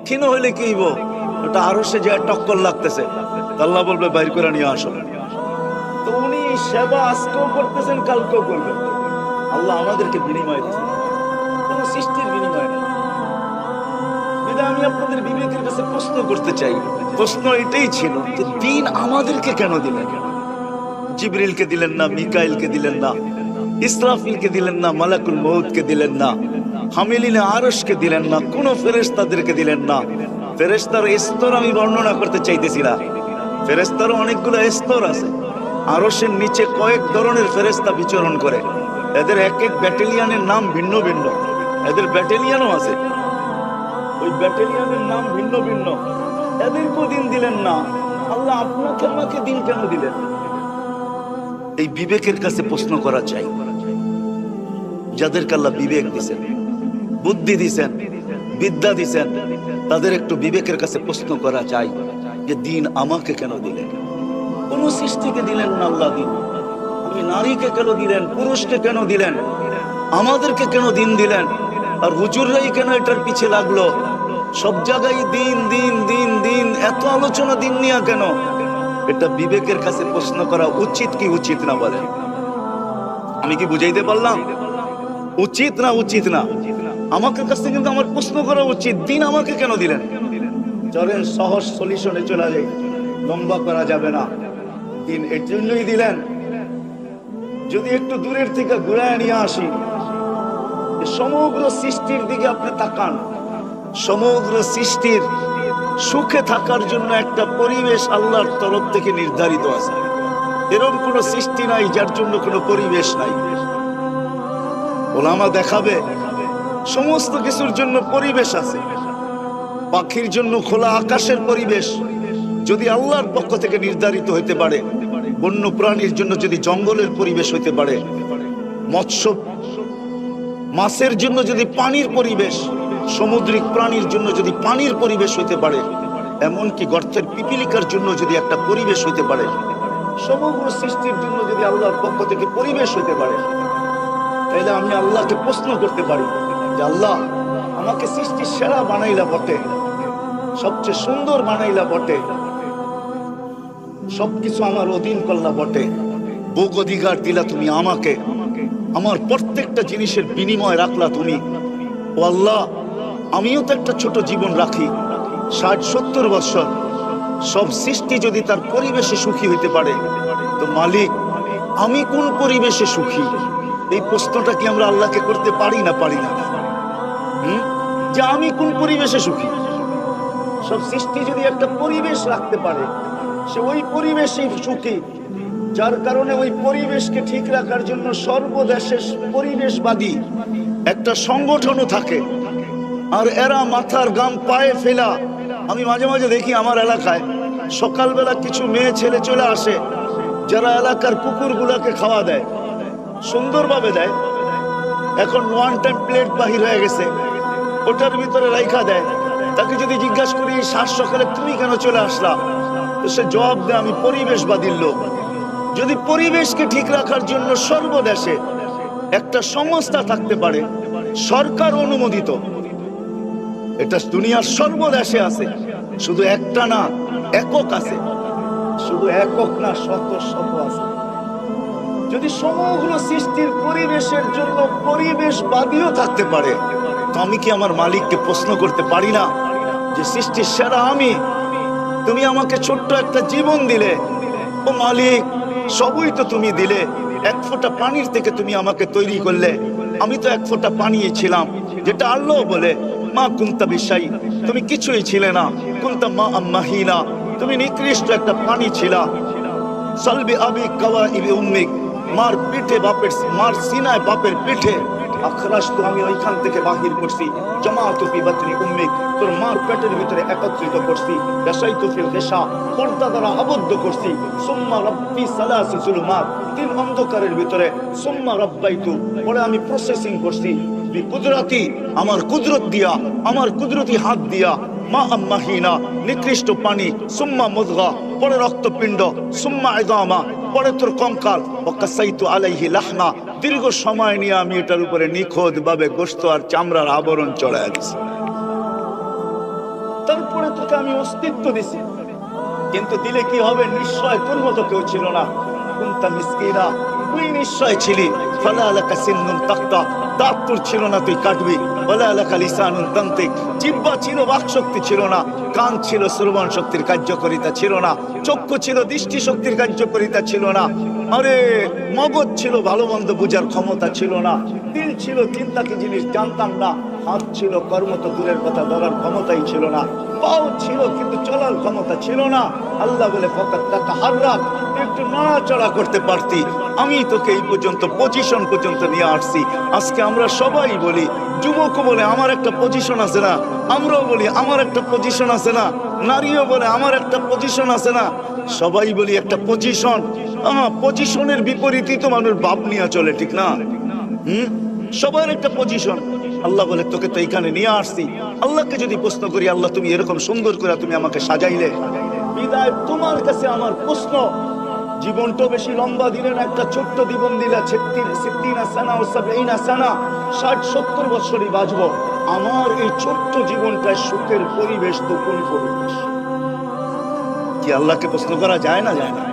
ক্ষীণ হইলে কি হইব, ওটা আরো সে যে টক্কর লাগতেছে। আল্লাহ বলবে বাইর করে নিয়ে আসো। তো উনি সেবা আজকেও করতেছেন, কালকেও করবেন। আল্লাহ আমাদেরকে বিনিময় দিচ্ছেন। আপনাদের বিবেকের কাছে প্রশ্ন করতে চাই। প্রশ্ন এটাই ছিল যে দিন আমাদেরকে কেন দিলেন? জিবরিলকে দিলেন না, মিকাইলকে দিলেন না, ইসরাফিলকে দিলেন না, মালাকুল মউতকে দিলেন না, হামিলিনে আরশকে দিলেন না, কোন ফেরেশতাদেরকে দিলেন না। ফেরেশতার স্তর আমি বর্ণনা করতে চাইতেছি না। ফেরেশতার অনেকগুলো স্তর আছে। আরশের নিচে কয়েক ধরনের ফেরেশতা বিচরণ করে। এদের এক এক ব্যাটালিয়নের নাম ভিন্ন ভিন্ন। এদের ব্যাটালিয়নও আছে, ওই ব্যাটালিয়নের নাম ভিন্ন ভিন্ন। এদেরকেও দিন দিলেন না। আল্লাহ আপনাকে আমাকে দিন কেন দিলেন? এই বিবেকের কাছে প্রশ্ন করা চাই। যাদেরকে আল্লাহ বিবেক দিছেন, বুদ্ধি দিছেন, বিদ্যা দিছেন, তাদের একটু বিবেকের কাছে প্রশ্ন করা চাই যে দিন আমাকে কেন দিলেন? কোন সৃষ্টিকে দিলেন না আল্লাহ দিন। আপনি নারীকে কেন দিলেন? পুরুষকে কেন দিলেন? আমাদেরকে কেন দিন দিলেন? আর হুজুররাই কেন এটার পিছে লাগলো? সব জায়গায় দিন দিন দিন দিন, এত আলোচনা দিন নিয়ে কেন? এটা বিবেকের কাছে প্রশ্ন করা উচিত কি উচিত না? বলেন, আমি কি বুঝাইতে পারলাম? উচিত না উচিত না? আমাকে কাছে কিন্তু আমার প্রশ্ন করা উচিত, দিন আমাকে কেন দিলেন? চলেন সহজ সলিউশনে চলে যাই, লম্বা করা যাবে না। দিন এর জন্যই দিলেন। যদি একটু দূরের থেকে ঘুরায় নিয়ে আসি, সমগ্র সৃষ্টির দিকে আপনি তাকান। সমগ্র সৃষ্টির সুখে থাকার জন্য একটা পরিবেশ আল্লাহর তরফ থেকে নির্ধারিত আছে। এরকম কোনো সৃষ্টি নাই যার জন্য কোনো পরিবেশ নাই। ওলামা দেখাবে সমস্ত কিছুর জন্য পরিবেশ আছে। পাখির জন্য খোলা আকাশের পরিবেশ যদি আল্লাহর পক্ষ থেকে নির্ধারিত হইতে পারে, বন্য প্রাণীর জন্য যদি জঙ্গলের পরিবেশ হইতে পারে, মৎস্য মাছের জন্য যদি পানির পরিবেশ, সামুদ্রিক প্রাণীর জন্য যদি পানির পরিবেশ হইতে পারে, এমনকি গর্তের পিপিলিকার জন্য যদি একটা পরিবেশ হইতে পারে, সমগ্র সৃষ্টির জন্য যদি আল্লাহর পক্ষ থেকে পরিবেশ হইতে পারে, তাহলে আমি আল্লাহকে প্রশ্ন করতে পারি যে আল্লাহ, আমাকে সৃষ্টির সেরা বানাইলা বটে, সবচেয়ে সুন্দর বানাইলা বটে, সবকিছু আমার অধীন করলা বটে, ভোগ অধিকার দিলা তুমি আমাকে, আমার প্রত্যেকটা জিনিসের বিনিময় রাখলা তুমি। ও আল্লাহ, আমিও তো একটা ছোট জীবন রাখি, 60-70 বছর। সব সৃষ্টি যদি তার পরিবেশে সুখী হইতে পারে, তো মালিক আমি কোন পরিবেশে সুখী? এই প্রশ্নটা কি আমরা আল্লাহকে করতে পারি না? পারি না? যে আমি কোন পরিবেশে সুখী? সব সৃষ্টি যদি একটা পরিবেশ রাখতে পারে, সে ওই পরিবেশেই সুখী। যার কারণে ওই পরিবেশকে ঠিক রাখার জন্য সর্বদেশের পরিবেশবাদী একটা সংগঠনও থাকে। আর এরা মাথার গাম পায়ে ফেলা। আমি মাঝে মাঝে দেখি আমার এলাকায় সকালবেলা কিছু মেয়ে ছেলে চলে আসে, যারা এলাকার কুকুরগুলাকে খাওয়া দেয়, সুন্দরভাবে দেয়। এখন 1 টাইম প্লেট বাহির হয়ে গেছে, ওটার ভিতরে রাইখা দেয়। তাকে যদি জিজ্ঞাসা করি সাত সকালে তুমি কেন চলে আসলা, তো সে জবাব দেয় আমি পরিবেশবাদীর লোক। যদি পরিবেশকে ঠিক রাখার জন্য সর্বদেশে একটা সংস্থা থাকতে পারে, সরকার অনুমোদিত, এটা দুনিয়ার সর্বদেশে আছে, শুধু একটা না, একক আছে, শুধু একক না, শত শত আছে। যদি সমগ্র সৃষ্টির পরিবেশের জন্য পরিবেশবাদীও থাকতে পারে, তো আমি কি আমার মালিককে প্রশ্ন করতে পারি না যে সৃষ্টির সেরা আমি, তুমি আমাকে ছোট্ট একটা জীবন দিলে, ও মালিক সবই তো তুমি দিলে। 1 ফোঁটা পানির থেকে তুমি আমাকে তৈরি করলে, আমি তো 1 ফোঁটা পানি ছিলাম, যেটা আল্লাহ বলে মা কুন্তা বিশাই, তুমি কিছুই ছিলে না, কুন্তা মা আম্মাহিনা, তুমি নিকৃষ্ট একটা পানি ছিলা। সলবি আবি কাওয়াইবি উম্মিক, মার পিঠে বাপের, মার সিনায় বাপের পিঠে আখরাস তো আমি ওইখান থেকে বাহির করছি। জামাতু ফি বাতনি উম্মিক, তোর মার পেটের ভিতরে একত্রিত করছি। গাসাইতু ফিল গিশা, পর্দা দ্বারা আবদ্ধ করছি। সুম্মা রাব্বি সালাসি যুলুমাত, 3 অন্ধকারের ভিতরে। সুম্মা রাব্বাইতু, পরে আমি প্রসেসিং করছি। বি কুদরতি, আমার কুদরত দিয়া, আমার কুদরতি হাত দিয়া। মা আম্মাহিনা, নিকৃষ্ট পানি। সুম্মা মুদগা, পরে রক্তপিণ্ড। সুম্মা ইদামা, পরে তোর কঙ্কাল। ওয়াকাসাইতু আলাইহি লাহমা, দীর্ঘ সময় নিয়ে আমি এটার উপরে নিখুঁত ভাবে গোশত আর চামড়ার আবরণ চড়ায় দিছি। তারপরে তোকে আমি অস্তিত্ব দিছি, কিন্তু দিলে কি হবে? নিশ্চয় তোর মতো কেউ ছিল না। কুনতা মিসকিনা, তুই নিশ্চয় ছিলি। ফালা লাকা সিন্নুন তাক্তা, দাঁত তোর ছিল না, তুই কাটবি। ওয়ালা লাকা লিসানুন তানতিক, জিহ্বা ছিল, বাক শক্তি ছিল না। কান ছিল, শ্রবণ শক্তির কার্যকারিতা ছিল না। চক্ষু ছিল, দৃষ্টি শক্তির কার্যকারিতা ছিল না। আরে মগজ ছিল, ভালো মন্দ বোঝার ক্ষমতা ছিল না। দিল ছিল, চিন্তা কি জিনিস জানতাম না। হাত ছিল, কর্ম তো দূরের কথা, ধরার ক্ষমতাই ছিল না। পাও ছিল, কিন্তু চলার ক্ষমতা ছিল না। আল্লাহ বলে ফকাত টাকা হাররাত, একটু নড়াচড়া করতে পারতি, আমি তোকে এই পর্যন্ত পজিশন পর্যন্ত নিয়ে আসছি। আজকে আমরা সবাই বলি, যুবকও বলে আমার একটা পজিশন আছে না, আমরাও বলি আমার একটা পজিশন আছে না, নারীও বলে আমার একটা পজিশন আছে না, সবাই বলি একটা পজিশন। পজিশনের বিপরীতই তো মানুষ ভাব নিয়ে চলে, ঠিক না? সবার একটা পজিশন। আল্লাহ বলে তোকে তো এইখানে নিয়ে আসছি। আল্লাহকে যদি প্রশ্ন করি, আল্লাহ তুমি এরকম সুন্দর করে তুমি আমাকে সাজাইলে, বিদায় তোমার কাছে আমার প্রশ্ন, জীবনটা বেশি লম্বা দিলে না, একটা ছোট্ট জীবন দিলে 60-70 বছরই বাঁচবো। আমার এই ছোট্ট জীবনটায় সুখের পরিবেশ তো কোন পরিবেশ? কি আল্লাহকে প্রশ্ন করা যায় না? যায় না?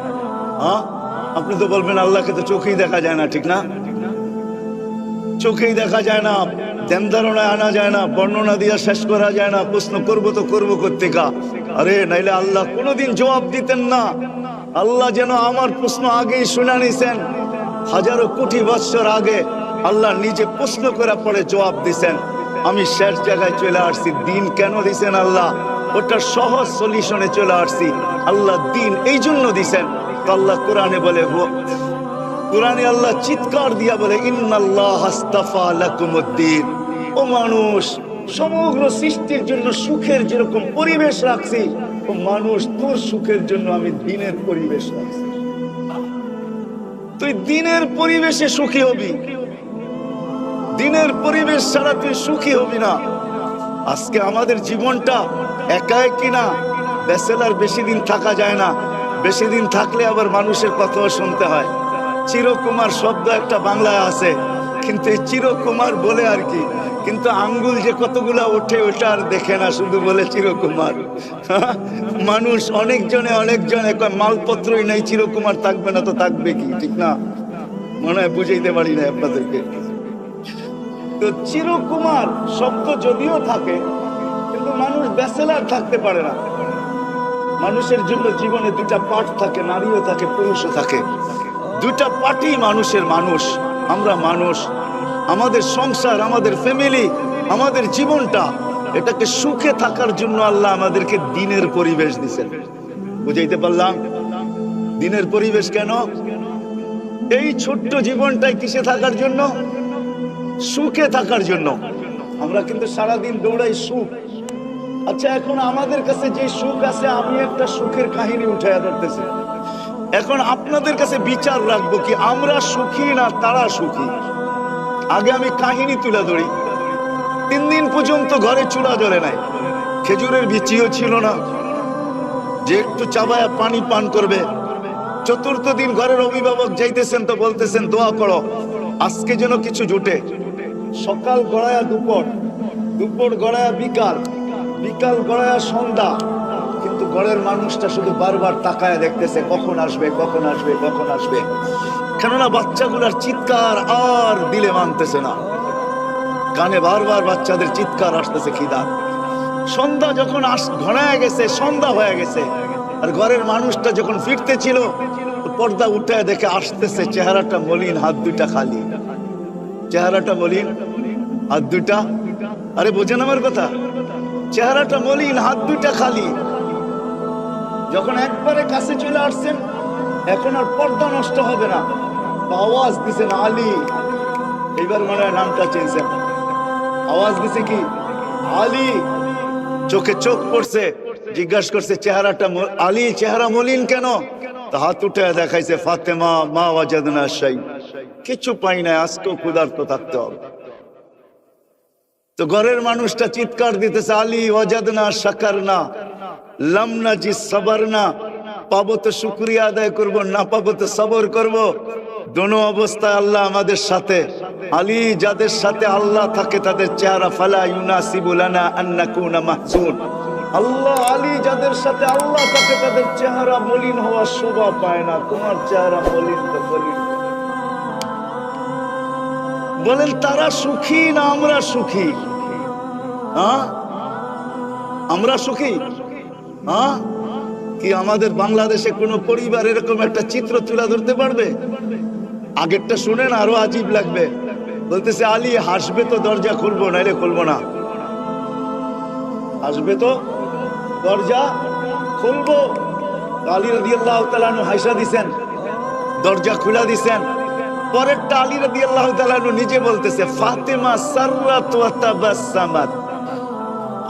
আপনি তো বলবেন আল্লাহকে তো চোখেই দেখা যায় না, ঠিক না? চোখেই দেখা যায় না, ধ্যান ধারণায় আনা যায় না, বর্ণনা দিয়ে শেষ করা যায় না। প্রশ্ন করবো তো করবো কোত্থেকা? আরে নাইলে আল্লাহ কোনোদিন জবাব দিতেন না। আল্লাহ যেন আমার প্রশ্ন আগেই শুনে নিছেন। হাজারো কোটি বৎসর আগে আল্লাহ নিজে প্রশ্ন করে পরে জবাব দিছেন। আমি শেষ জায়গায় চলে আসছি। দিন কেন দিছেন আল্লাহ? ওটা সহজ সলিউশনে চলে আসছি। আল্লাহ দিন এই জন্য দিছেন। তো আল্লাহ কোরআনে বলে, কোরআনে আল্লাহ চিৎকার দিয়া বলে, ইন্নাল্লাহ আস্তাফা লাকুমুদ্দিন। ও মানুষ, সমগ্র সৃষ্টির জন্য সুখের যেরকম পরিবেশ রাখছি, ও মানুষ তোর সুখের জন্য আমি দিনের পরিবেশ রাখছি। তুই দিনের পরিবেশে সুখী হবি, দিনের পরিবেশ ছাড়া তুই সুখী হবি না। আজকে আমাদের জীবনটা একা একই না। ব্যাচেলার বেশি দিন থাকা যায় না, বেশি দিন থাকলে আবার মানুষের কথাও শুনতে হয়। চিরকুমার শব্দ একটা বাংলায় আছে, কিন্তু এই চিরকুমার বলে আর কি, কিন্তু আঙ্গুল যে কতগুলা ওঠে ওটা আর দেখে না, শুধু বলে চিরকুমার। মানুষ অনেকজনে মালপত্রই নাই, চিরকুমার থাকবে না তো থাকবে কি, ঠিক না? মনে হয় বুঝাইতে পারি না আপনাদেরকে। তো চিরকুমার শব্দ যদিও থাকে, কিন্তু মানুষ ব্যাচেলার থাকতে পারে না। মানুষের জন্য জীবনে দুটা পার্ট থাকে, নারীও থাকে, পুরুষও থাকে। দুটা পার্টই মানুষের। মানুষ, আমরা মানুষ, আমাদের সংসার, আমাদের ফ্যামিলি, আমাদের জীবনটা, এটাকে সুখে থাকার জন্য আল্লাহ আমাদেরকে দিনের পরিবেশ দিয়েছেন। বুঝাইতে পারলাম? দিনের পরিবেশ কেন? এই ছোট্ট জীবনটাই কিসে থাকার জন্য? সুখে থাকার জন্য। আমরা কিন্তু সারাদিন দৌড়াই সুখ। আচ্ছা, এখন আমাদের কাছে যে সুখ আছে, আমি একটা সুখের কাহিনী উঠাইয়া ধরতেছি। এখন আপনাদের কাছে বিচার রাখবো কি আমরা সুখী না তারা সুখী? আগে আমি কাহিনী তুলে ধরি। 3 দিন পর্যন্ত ঘরে চুলা জ্বলে নাই, খেজুরের বিচিও ছিল না যে একটু চাবায়া পানি পান করবে। 4র্থ দিন ঘরের অভিভাবক যাইতেছেন তো বলতেছেন, দোয়া করো আজকে যেন কিছু জুটে। সকাল গড়ায়া দুপুর, দুপুর গড়ায়া বিকাল, বিকাল গড়ায়া সন্ধ্যা, কিন্তু ঘরের মানুষটা শুধু বারবার তাকায় দেখতেছে কখন আসবে, কখন আসবে, কখন আসবে। কেননা বাচ্চাগুলার চিৎকার আর দিলে মানতেছে না, কানে বারবার বাচ্চাদের চিৎকার আসতেছে খিদার। সন্ধ্যা যখন ঘনায় গেছে, সন্ধ্যা হয়ে গেছে, আর ঘরের মানুষটা যখন ফিরতে ছিল, পর্দা উঠে দেখে আসতেছে, চেহারাটা মলিন, হাত দুইটা খালি। চেহারাটা মলিন, হাত দুইটা, আরে বোঝেন আমার কথা? চেহারাটা মলিন, হাত দুইটা খালি। যখন একবারে কাছে চলে আসছেন, এখন আর পর্দা নষ্ট হবে না, আওয়াজ দিছেন আলী। এইবার মনে হয় নামটা চেয়েছেন, আওয়াজ দিছে কি আলী। চোখে চোখ পড়ছে, জিজ্ঞাসা করছে চেহারাটা আলী, চেহারা মলিন কেন? তা হাত উঠে দেখাইছে, ফাতেমা মা ওয়াজাদনা শাই, কিছু পাই না, আজকেও ক্ষুধার্ত থাকতে হবে। তো ঘরের মানুষটা চিৎকার দিতেছে, আলী ওয়াজাদনা শাকারনা লামনা জি সাবরনা, পাবো তো শুকরিয়া আদায় করব, না পাবো তো সবর করব। দোনো অবস্থায় আল্লাহ আমাদের সাথে। আলী, যাদের সাথে আল্লাহ থাকে তাদের চেহারা ফালা ইউনাসিবু লানা আন নাকুনা মাহজুন। আল্লাহ আলী, যাদের সাথে আল্লাহ থাকে তাদের চেহারা মলিন হওয়ার শোভা পায় না। তোমার চেহারা মলিন তো মলিন। বলেন তারা সুখী না আমরা সুখী? হ্যাঁ, আমরা সুখী? হ্যাঁ, কি আমাদের বাংলাদেশে কোনো পরিবার এরকম একটা চিত্র তুলে ধরতে পারবে? আগেরটা শুনেন, আরো আজীব লাগবে। বলতেছে আলী হাসবে তো দরজা খুলবো, নাইলে খুলবো না। হাসবে তো দরজা খুলবো। আলী রাদিয়াল্লাহু তাআলা আনহু হাসা দিছেন, দরজা খুলা দিছেন। পরেরটা আলী রাদিয়াল্লাহু তাআলা আনহু নিজে বলতেছে ফাতেমা সাররাত ওয়া তাবাসসামাত,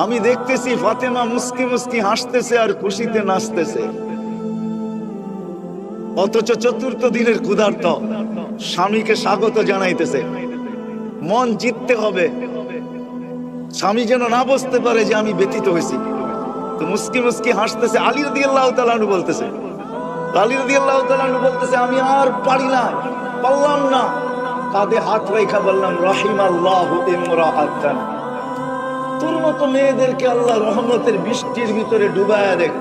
আমি দেখতেছি ফাতেমা মুস্কি মুস্কি হাসতেছে আর খুশিতে নাচতেছে। অথচ চতুর্থ দিনের ক্ষুধার্ত স্বামীকে স্বাগত জানাইতেছে। মন জিততে হবে, স্বামী যেন না বুঝতে পারে যে আমি ব্যথিত হয়েছি। তো মুস্কি মুস্কি হাসতেছে। আলী রাদিয়াল্লাহু তাআলা আনহু বলতেছে, আলী রাদিয়াল্লাহু তাআলা আনহু বলতেছে আমি আর পারি না, পারলাম না। কাঁধে হাত রেখা বললাম রাহিমাল্লাহু ইমরাআতান, তোর মতো মেয়েদেরকে আল্লাহ রহমতের বৃষ্টির ভিতরে ডুবায়া দেখ।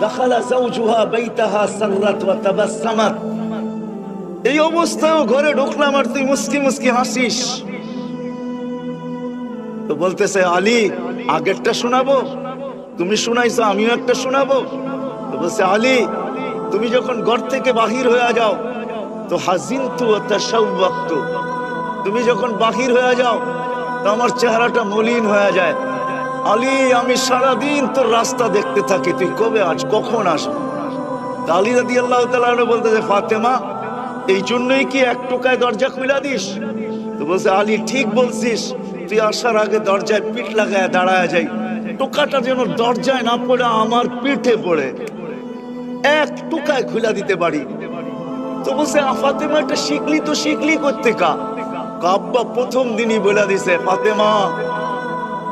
দাখালা যাওজুহা বাইতাহা সাররাত ওয়া তাবাসসামাত, এই অবস্থায় ঘরে ঢুকলাম আর তুই মুস্কি মুস্কি হাসিস। তো বলতেছে আলী আগেরটা শোনাবো, তুমি শুনাইছো আমিও একটা শোনাবো। তো বলছে আলী তুমি যখন ঘর থেকে বাহির হয়ে যাও তো হাজিনতু ওয়া তাশাওয়াকতু, তুমি যখন বাহির হয়ে যাও তো আমার চেহারাটা মলিন হয়ে যায়। আলী আমি সারাদিন তোর রাস্তা দেখতে থাকি, তুই কবে আজ কখন আসবি? আলী রাদিয়াল্লাহু তাআলা আনহু বলতেছে ফাতেমা এই জন্যই কি এক টোকায় দরজা খুলে দিস? তো বলছে আলী ঠিক বলছিস, তুই আসার আগে দরজায় পিঠ লাগায় দাঁড়ায় যাই, টোকাটা যেন দরজায় না পড়ে আমার পিঠে পড়ে, এক টোকায় খুলে দিতে পারি। তো বলছে ফাতেমা এটা শিখলি তো শিখলি করতে কা? আব্বা প্রথম দিনই বলে দিছে ফাতেমা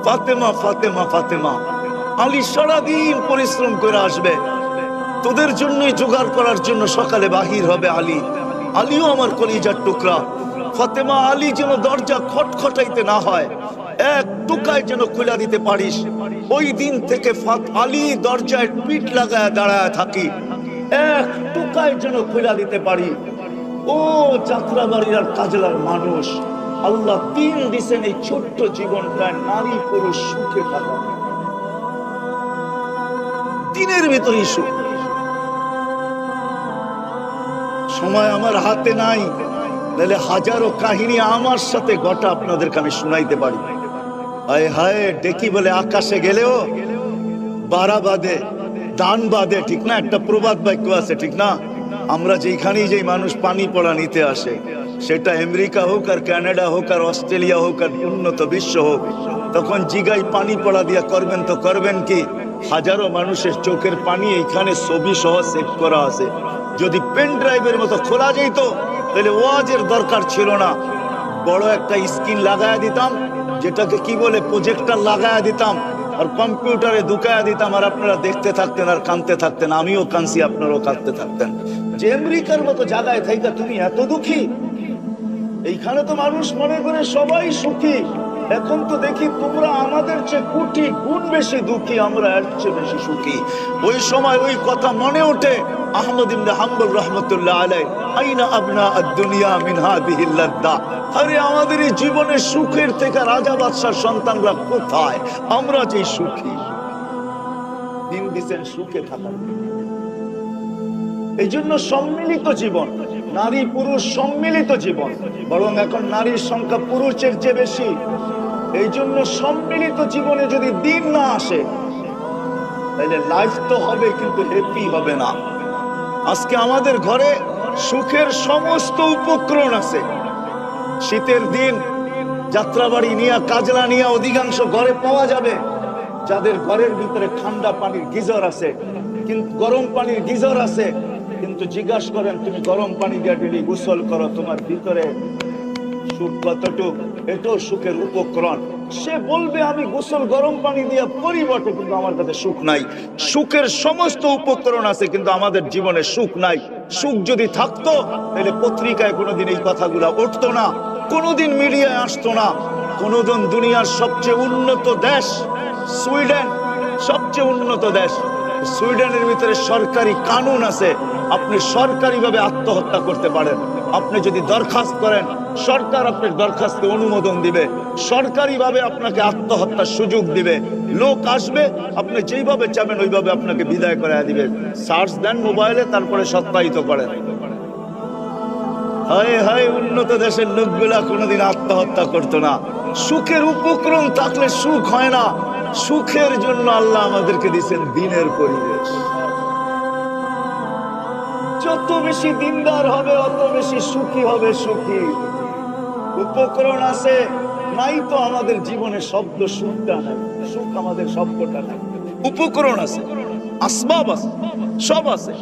ফাতেমা ফাতেমা ফাতেমা। আলী সারাদিন পরিশ্রম করে আসবে, তোদের জন্যই জোগাড় করার জন্য সকালে বাহির হবে আলী। আলীও আমার কলিজার টুকরা। ফাতেমা আলী যেন দরজা খটখটাইতে না হয়, এক টুকায় যেন খুলে দিতে পারিস। ওই দিন থেকে আলী দরজায় পিঠ লাগায় দাঁড়ায় থাকি, এক টুকায় যেন খুলে দিতে পারি। ও যাত্রাবাড়ির আর কাজলার মানুষ, আল্লাহ দিন দিছেন এই ছোট্ট জীবনটায় নারী পুরুষ সুখে থাকা, দিনের ভিতরেই সুখ। সময় আমার হাতে নাই, নাহলে হাজারো কাহিনী আমার সাথে ঘটা আপনাদেরকে আমি শুনাইতে পারি। হায় হায় ডেকি বলে আকাশে গেলেও বাড়া বাঁধে দান বাঁধে, ঠিক না? একটা প্রবাদ বাক্য আছে, ঠিক না? আমরা যেখানেই যে মানুষ পানি পড়া নিতে আসে, সেটা আমেরিকা হোক আর কানাডা হোক আর অস্ট্রেলিয়া হোক আর উন্নত বিশ্ব হোক, তখন জিগাই পানি পড়া দিয়া করবেন তো করবেন কি? হাজারো মানুষের চোখের পানি এইখানে ছবি সহ সেভ করা আছে। যদি পেন ড্রাইভের মতো খোলা যেত তাহলে ওয়াজের দরকার ছিল না, বড় একটা স্ক্রিন লাগায়া দিতাম, যেটাকে কি বলে প্রজেক্টর লাগায়া দিতাম, আর কম্পিউটারে ঢুকায়া দিতাম, আর আপনারা দেখতে থাকতেন আর কাঁদতে থাকতেন, আমিও কাঁদছি আপনারাও কাঁদতে থাকতেন। যে আমেরিকার মতো জায়গায় থাইকা তুমি এত দুঃখী? এইখানে তো মানুষ মনে করে সবাই সুখী। এখন তো দেখি তোমরা আমাদের চেয়ে কোটি গুণ বেশি দুঃখী, আমরা এর চেয়ে বেশি সুখী। ওই সময় ওই কথা মনে ওঠে আহমদ ইবনে হাম্বল রাহমাতুল্লাহ আলাইহি, আইনা আবনা আদ-দুনিয়া মিন হাযিহিল লাদ্দা, আরে আমাদের এই জীবনের সুখের থেকে রাজা বাদশার সন্তানরা কোথায়? আমরা যে সুখী, দিন দিছেন সুখে থাকার। এই জন্য সম্মিলিত জীবন, নারী পুরুষ সম্মিলিত জীবন, বরং এখন নারীর সংখ্যা পুরুষের চেয়ে বেশি। এই জন্য সম্মিলিত জীবনে যদি দিন না আসে তাহলে লাইফ তো হবে কিন্তু হ্যাপি হবে না। আজকে আমাদের ঘরে সুখের সমস্ত উপকরণ আছে। শীতের দিন যাত্রাবাড়ি নিয়ে কাজলা নিয়ে অধিকাংশ ঘরে পাওয়া যাবে, যাদের ঘরের ভিতরে ঠান্ডা পানির গিজার আছে, কিন্তু গরম পানির গিজার আছে, কিন্তু জিজ্ঞাসা করেন তুমি গরম পানি দিয়ে ডেলি গোসল করো, তোমার ভিতরে সুখ কতটুক? এটাও সুখের উপকরণ। সে বলবে আমি গোসল গরম পানি দিয়ে করি বটে, কিন্তু আমার কাছে সুখ নাই। সুখের সমস্ত উপকরণ আছে, কিন্তু আমাদের জীবনে সুখ নাই। সুখ যদি থাকতো তাহলে পত্রিকায় কোনোদিন এই কথাগুলো উঠতো না, কোনোদিন মিডিয়ায় আসতো না। কোনোদিন দুনিয়ার সবচেয়ে উন্নত দেশ সুইডেন, সবচেয়ে উন্নত দেশ, সুইডেনের ভিতরে সরকারি কানুন আছে, আপনি সরকারিভাবে আত্মহত্যা করতে পারেন। আপনি যদি দরখাস্ত করেন, সরকার আপনার দরখাস্তে অনুমোদন দিবে, সরকারিভাবে আপনাকে আত্মহত্যার সুযোগ দিবে। লোক আসবে, আপনি যেইভাবে চাবেন ওইভাবে আপনাকে বিদায় করে দিবে। সার্চ দেন মোবাইলে, তারপরে সত্যায়িত করেন। হায় হায়, উন্নত দেশের লোকগুলা কোনোদিন আত্মহত্যা করতো না। সুখের উপক্রম থাকলে সুখ হয় না। সুখের জন্য আল্লাহ আমাদেরকে দিয়েছেন দিনের পরিবেশ। যত বেশি দিনদার হবে অত বেশি সুখী হবে। সুখী উপকরণ আছে, নাই তো আমাদের জীবনে শব্দ সুখটা নাই, সুখ আমাদের শব্দটা নাই। উপকরণ আছে, আসবাব আছে, সব আছে,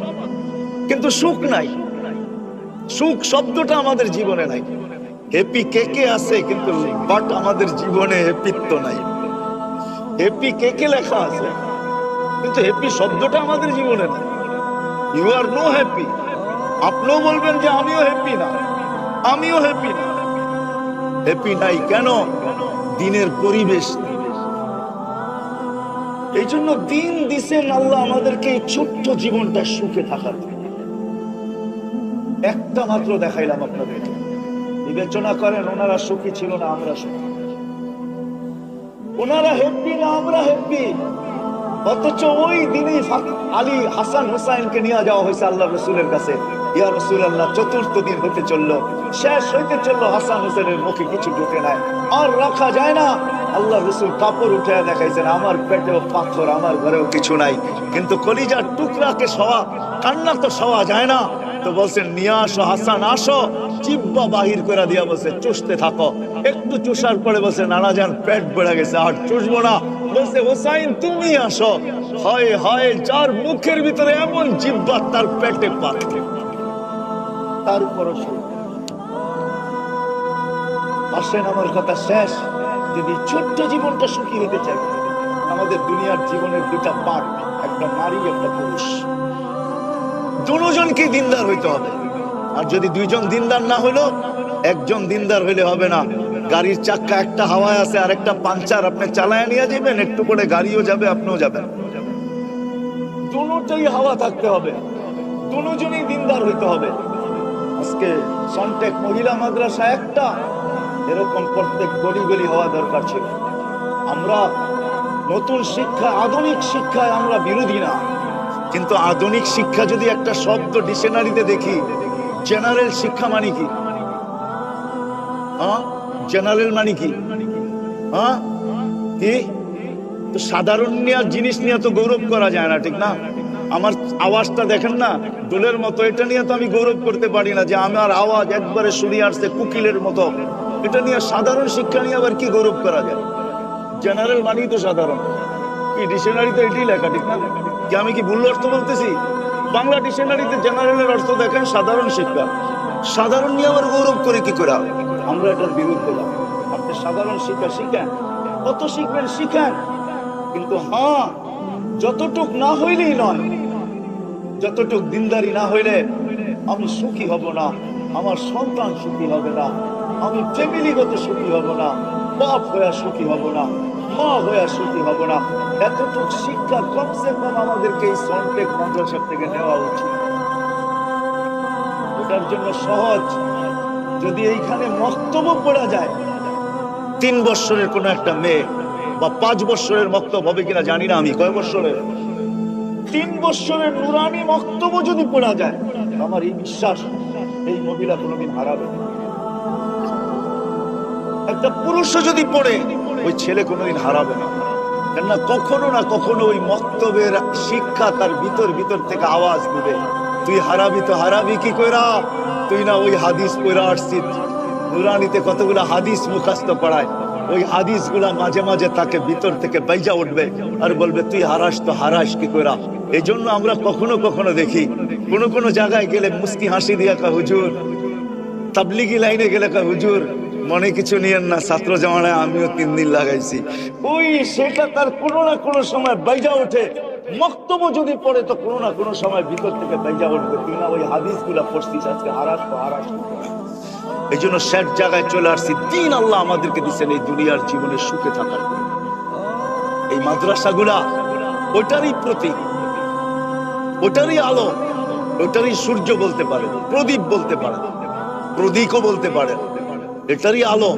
কিন্তু সুখ নাই। সুখ শব্দটা আমাদের জীবনে নাই। হ্যাপি কেকে আছে, কিন্তু বাট আমাদের জীবনে হ্যাপিত্ব নাই। হ্যাপি কেকে লেখা আছে, কিন্তু হ্যাপি শব্দটা আমাদের জীবনে নাই। You are no happy. আপনিও বলবেন যে আমিও হ্যাপি না, আমিও হ্যাপি না। হ্যাপি নাই কেন? দিনের পরিবেশ। এই জন্য দিন দিছেন আল্লাহ আমাদেরকে এই ছোট্ট জীবনটা সুখে থাকার জন্য। একটা মাত্র দেখাইলাম আপনাদের। বিবেচনা করেন, ওনারা সুখী ছিল না, আমরা সুখী। ওনারা হ্যাপি না, আমরা হ্যাপি। অথচ ওই দিনই আলী হাসান হুসাইনকে নিয়ে যাওয়া হয়েছে আল্লাহ রসুলের কাছে। ইয়া রাসূলুল্লাহ, চতুর্থ দিন হতে চললো, শেষ হইতে চললো, হাসান হুসাইনের মুখে কিছু ঢুকে নাই, আর রাখা যায় না। আল্লাহ রসুল কাপড় উঠে দেখাইছেন, আমার পেটেও পাথর, আমার ঘরেও কিছু নাই, কিন্তু কলিজার টুকরাকে সওয়া, কান্না তো সওয়া যায় না। তো বলছেন, নিয়ে আসো হাসান, আসো। জিহ্বা বাহির করে দিয়া বলছে, চুষতে থাকো। একটু চুষার পরে বলছে, নানা যান পেট বেড়ে গেছে, আর চুষবো না। বলছে, হোসাইন তুমি আসো। হয় হয়, যার মুখের ভিতরে এমন জিহ্বা, তার পেটে পাথর, তার উপরও সুখ। আসেন, আমার কথা শেষ। যদি ছোট্ট জীবনটা সুখী হতে চাই, আমাদের দুনিয়ার জীবনের দুটা পার্ট, একটা নারী, একটা পুরুষ। দুজনকে দিনদার হইতে হবে। আর যদি দুইজন দিনদার না হইলো, একজন দিনদার হইলে হবে না। গাড়ির চাক্কা একটা হাওয়ায় আছে, আর একটা পাঞ্চার, আপনি চালায় নিয়ে যাবেন, একটু পরে গাড়িও যাবে, আপনিও যাবেন। দুটোই হাওয়া থাকতে হবে, দুজনেই দিনদার হইতে হবে। আজকে সন্টেক মহিলা মাদ্রাসা একটা, এরকম প্রত্যেক গলি গলি হওয়া দরকার ছিল। আমরা নতুন শিক্ষা, আধুনিক শিক্ষায় আমরা বিরোধী না, কিন্তু আধুনিক শিক্ষা যদি একটা শব্দ ডিকশনারিতে দেখি, জেনারেল শিক্ষা মানে কি? জেনারেল মানে কি? কি তো সাধারণ জিনিস নিয়ে তো গৌরব করা যায় না, ঠিক না? আমার আওয়াজটা দেখেন না, দোলের মতো। এটা নিয়ে তো আমি গৌরব করতে পারি না যে আমার আওয়াজ একবারে শুনিয়ে আসছে কুকিলের মতো। এটা নিয়ে সাধারণ শিক্ষা নিয়ে আবার কি গৌরব করা যায়? জেনারেল মানেই তো সাধারণ। কি ডিকশনারিতে এটাই লেখা, ঠিক না? কি আমি কি ভুল অর্থ বলতেছি? বাংলা ডিকশনারিতে জেনারেলের অর্থ দেখেন সাধারণ শিক্ষা। সাধারণ নিয়ে আবার গৌরব করে কি করে? আমরা এটার বিরুদ্ধে না। আপনি সাধারণ শিক্ষা শিখেন, কত শিখবেন শিখেন, কিন্তু হ্যাঁ, যতটুক না হইলেই নয়। যতটুক দিনদারি না হইলে আমি সুখী হব না, আমার সন্তান সুখী হবে না, আমি ফ্যামিলিগত সুখী হব না, বাপ হইয়া সুখী হব না, মা হইয়া সুখী হব না। এতটুক শিক্ষা কমসে কম আমাদেরকে এই সন্টেক মাদ্রাসা থেকে নেওয়া উচিত। ওটার জন্য সহজ, যদি এইখানে মক্তব্য পড়া যায়, 3 বছরের কোন একটা মেয়ে বা 5 বছরের মক্তব্য হবে কিনা জানি না, আমি কয় বছরের, 3 বছরের নুরানি মক্তব্য যদি পড়া যায়, আমার এই বিশ্বাস এই মহিলা কোনোদিন হারাবে না। একটা পুরুষও যদি পড়ে, ওই ছেলে কোনোদিন হারাবে না। কেননা কখনো না কখনো ওই মক্তবের শিক্ষা তার ভিতর থেকে আওয়াজ দিবে, তুই হারাবি। তো হারাবি কি কইরা? তুই না ওই হাদিস পড়া আসছিস, নুরানিতে কতগুলো হাদিস মুখস্থ পড়ায়, ওই হাদিস গুলা মাঝে মাঝে তাকে ভিতর থেকে বাইজা উঠবে আর বলবে, তুই হারাস তো হারাস কি কইরা। এই জন্য আমরা কখনো কখনো দেখি কোন জায়গায় গেলে মুস্কি হাসি দিয়া কা হুজুর, তাবলিগি লাইনে গেলে কা হুজুর মনে কিছু নিয়েন না, ছাত্র জামানায় আমিও 3 দিন লাগাইছি। ওই সেটা তার কোনো না কোনো সময় বাইজা ওঠে। মক্তব্য যদি পড়ে তো কোনো না কোনো সময় ভিতর থেকে বাইজা উঠবে, তুই না ওই হাদিস গুলা পড়ছিস, আজকে হারাস তো হারাস। এই জন্য শেষ জায়গায় চলে আসছি। দিন আল্লাহ আমাদেরকে দিচ্ছেন এই দুনিয়ার জীবনে সুখে থাকার জন্য। এই মাদ্রাসাগুলা ওটারই প্রতীক, ওটারই আলো, ওটারই সূর্য বলতে পারে, প্রদীপ বলতে পারে। প্রদীকও বলতে পারেন। এটারই আলো,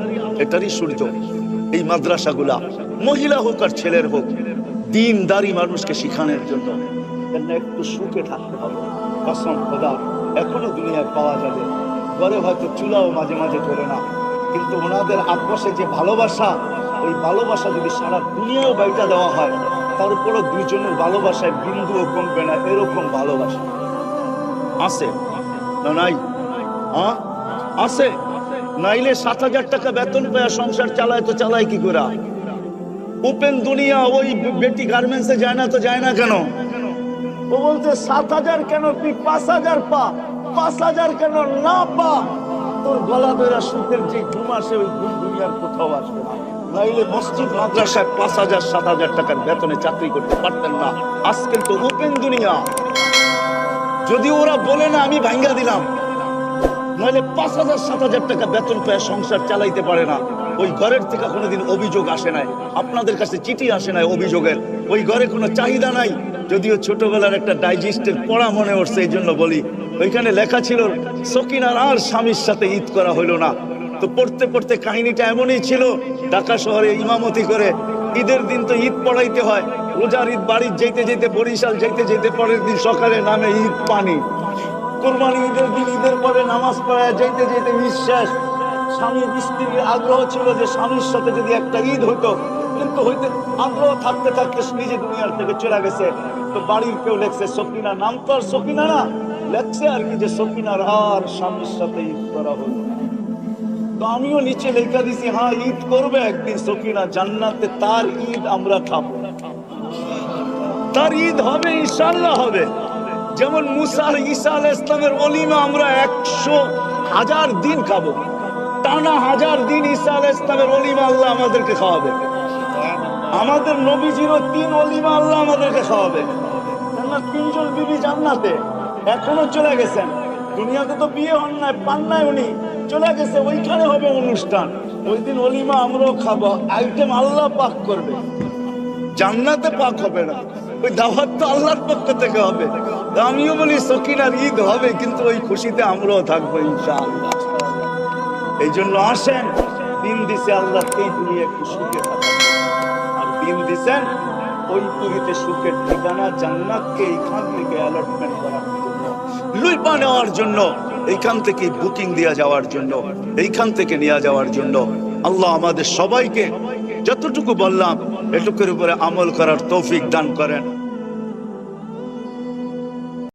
এটারই সূর্য। এই মাদ্রাসাগুলা মহিলা হোক আর ছেলের হোক, দ্বীনদারি মানুষকে শিখানোর জন্য একটু সুখে থাকতে হবে। কসম খোদা, এখনো দুনিয়ায় পাওয়া যাবে। ঘরে হয়তো চুলাও মাঝে মাঝে জ্বলে না, কিন্তু ওনাদের আক্রোশে যে ভালোবাসা, ওই ভালোবাসা যদি সারা দুনিয়াও বাইটা দেওয়া হয়, তারপরও দুইজনের ভালোবাসায় বিন্দুও কমবে না। এরকম ভালোবাসা আছে না? নাই? আছে। নাইলে 7,000 টাকা বেতন পেয়ে সংসার চালায়, তো চালায় কি করে? ওপেন দুনিয়া। ওই বেটি গার্মেন্টসে যায় না, তো যায় না কেন? ও বলছে 7,000 কেন, তুই 5,000 পা। 5,000 কেন না পা, তোর গলা ধরা সুখের যে ঘুম আসে, ওই ঘুম দুনিয়ার কোথাও আসবে না। নাইলে মসজিদ মাদ্রাসায় 5,000 7,000 টাকার বেতনে চাকরি করতে পারতেন না। আজকে তো ওপেন দুনিয়া। যদি ওরা বলে না আমি ভাঙ্গা দিলাম, নাহলে 5,000 7,000 টাকা বেতন পেয়ে সংসার চালাইতে পারে না। ওই ঘরের থেকে কোনোদিন অভিযোগ আসে নাই, আপনাদের কাছে চিঠি আসে নাই অভিযোগের। ওই ঘরে কোনো চাহিদা নাই। যদিও ছোটবেলার একটা ডাইজেস্টের পড়া মনে উঠছে, এই জন্য বলি। ওইখানে লেখা ছিল সকিনার আর স্বামীর সাথে ঈদ করা হইল না। তো পড়তে পড়তে কাহিনীটা এমনই ছিল, ঢাকা শহরে ইমামতি করে ঈদের দিন তো ঈদ পড়াইতে হয়। রোজার ঈদ বাড়ির যেতে যেতে, বরিশাল যেতে যেতে পরের দিন সকালে নামে ঈদ পানি। কোরবানি ঈদের দিন ঈদের পরে নামাজ পড়ায় যেতে যেতে বিশ্বাস, স্বামী স্ত্রীর আগ্রহ ছিল যে স্বামীর সাথে যদি একটা ঈদ হইতো, কিন্তু হইতে আগ্রহ থাকতে থাকতে নিজে দুনিয়ার থেকে চলে গেছে। তো বাড়ির কেউ লেখছে সকিনা, নাম তো আর সকিনা না, লেখছে আর কি যে সকিনার আর স্বামীর সাথে ঈদ করা হলো। তো আমিও নিচে লেখা দিছি, হ্যাঁ ঈদ করবে একদিন সকিনা জান্নাতে, তার ঈদ আমরা খাবো, তার ঈদ হবে, ইনশাআল্লাহ হবে। যেমন মুসা আর ঈসা আলাইহিস সালামের ওলিমা আমরা 100,000 দিন খাবো, টানা 1000 দিন ঈসা আলাইহিস সালামের ওলিমা আল্লাহ আমাদেরকে খাওয়াবে। আমাদের নবীজিরও 3 ওলিমা আল্লাহ আমাদেরকে খাওয়াবে। জান্নাত 3 জন বিবি জান্নাতে এখনো চলে গেছেন। দুনিয়াতে তো বিয়ে হন নাই, পান নাই, উনি চলে গেছে, ওইখানে হবে অনুষ্ঠান। ওই দিন ওলিমা আমরাও খাবো। আইটেম আল্লাহ পাক করবে, জান্নাতে পাক হবে না। ওই দাওয়াত তো আল্লাহর পক্ষ থেকে হবে। আমিও বলি সকিনার ঈদ হবে, কিন্তু ওই খুশিতে আমরাও থাকবো ইনশাআল্লাহ। এই জন্য আসেন, দিন দিছে আল্লাহ, এই দুনিয়া একটু সুখে থাকা, আর দিন দিছেন ওই পুরীতে সুখের ঠিকানা জান্নাতকে এইখান থেকে অ্যালটমেন্ট করার জন্য, লুইপা নেওয়ার জন্য, এইখান থেকে বুকিং দেওয়া যাওয়ার জন্য, এইখান থেকে নিয়ে যাওয়ার জন্য। আল্লাহ আমাদের সবাইকে যতটুকু বললাম এটুকুর উপরে আমল করার তৌফিক দান করেন।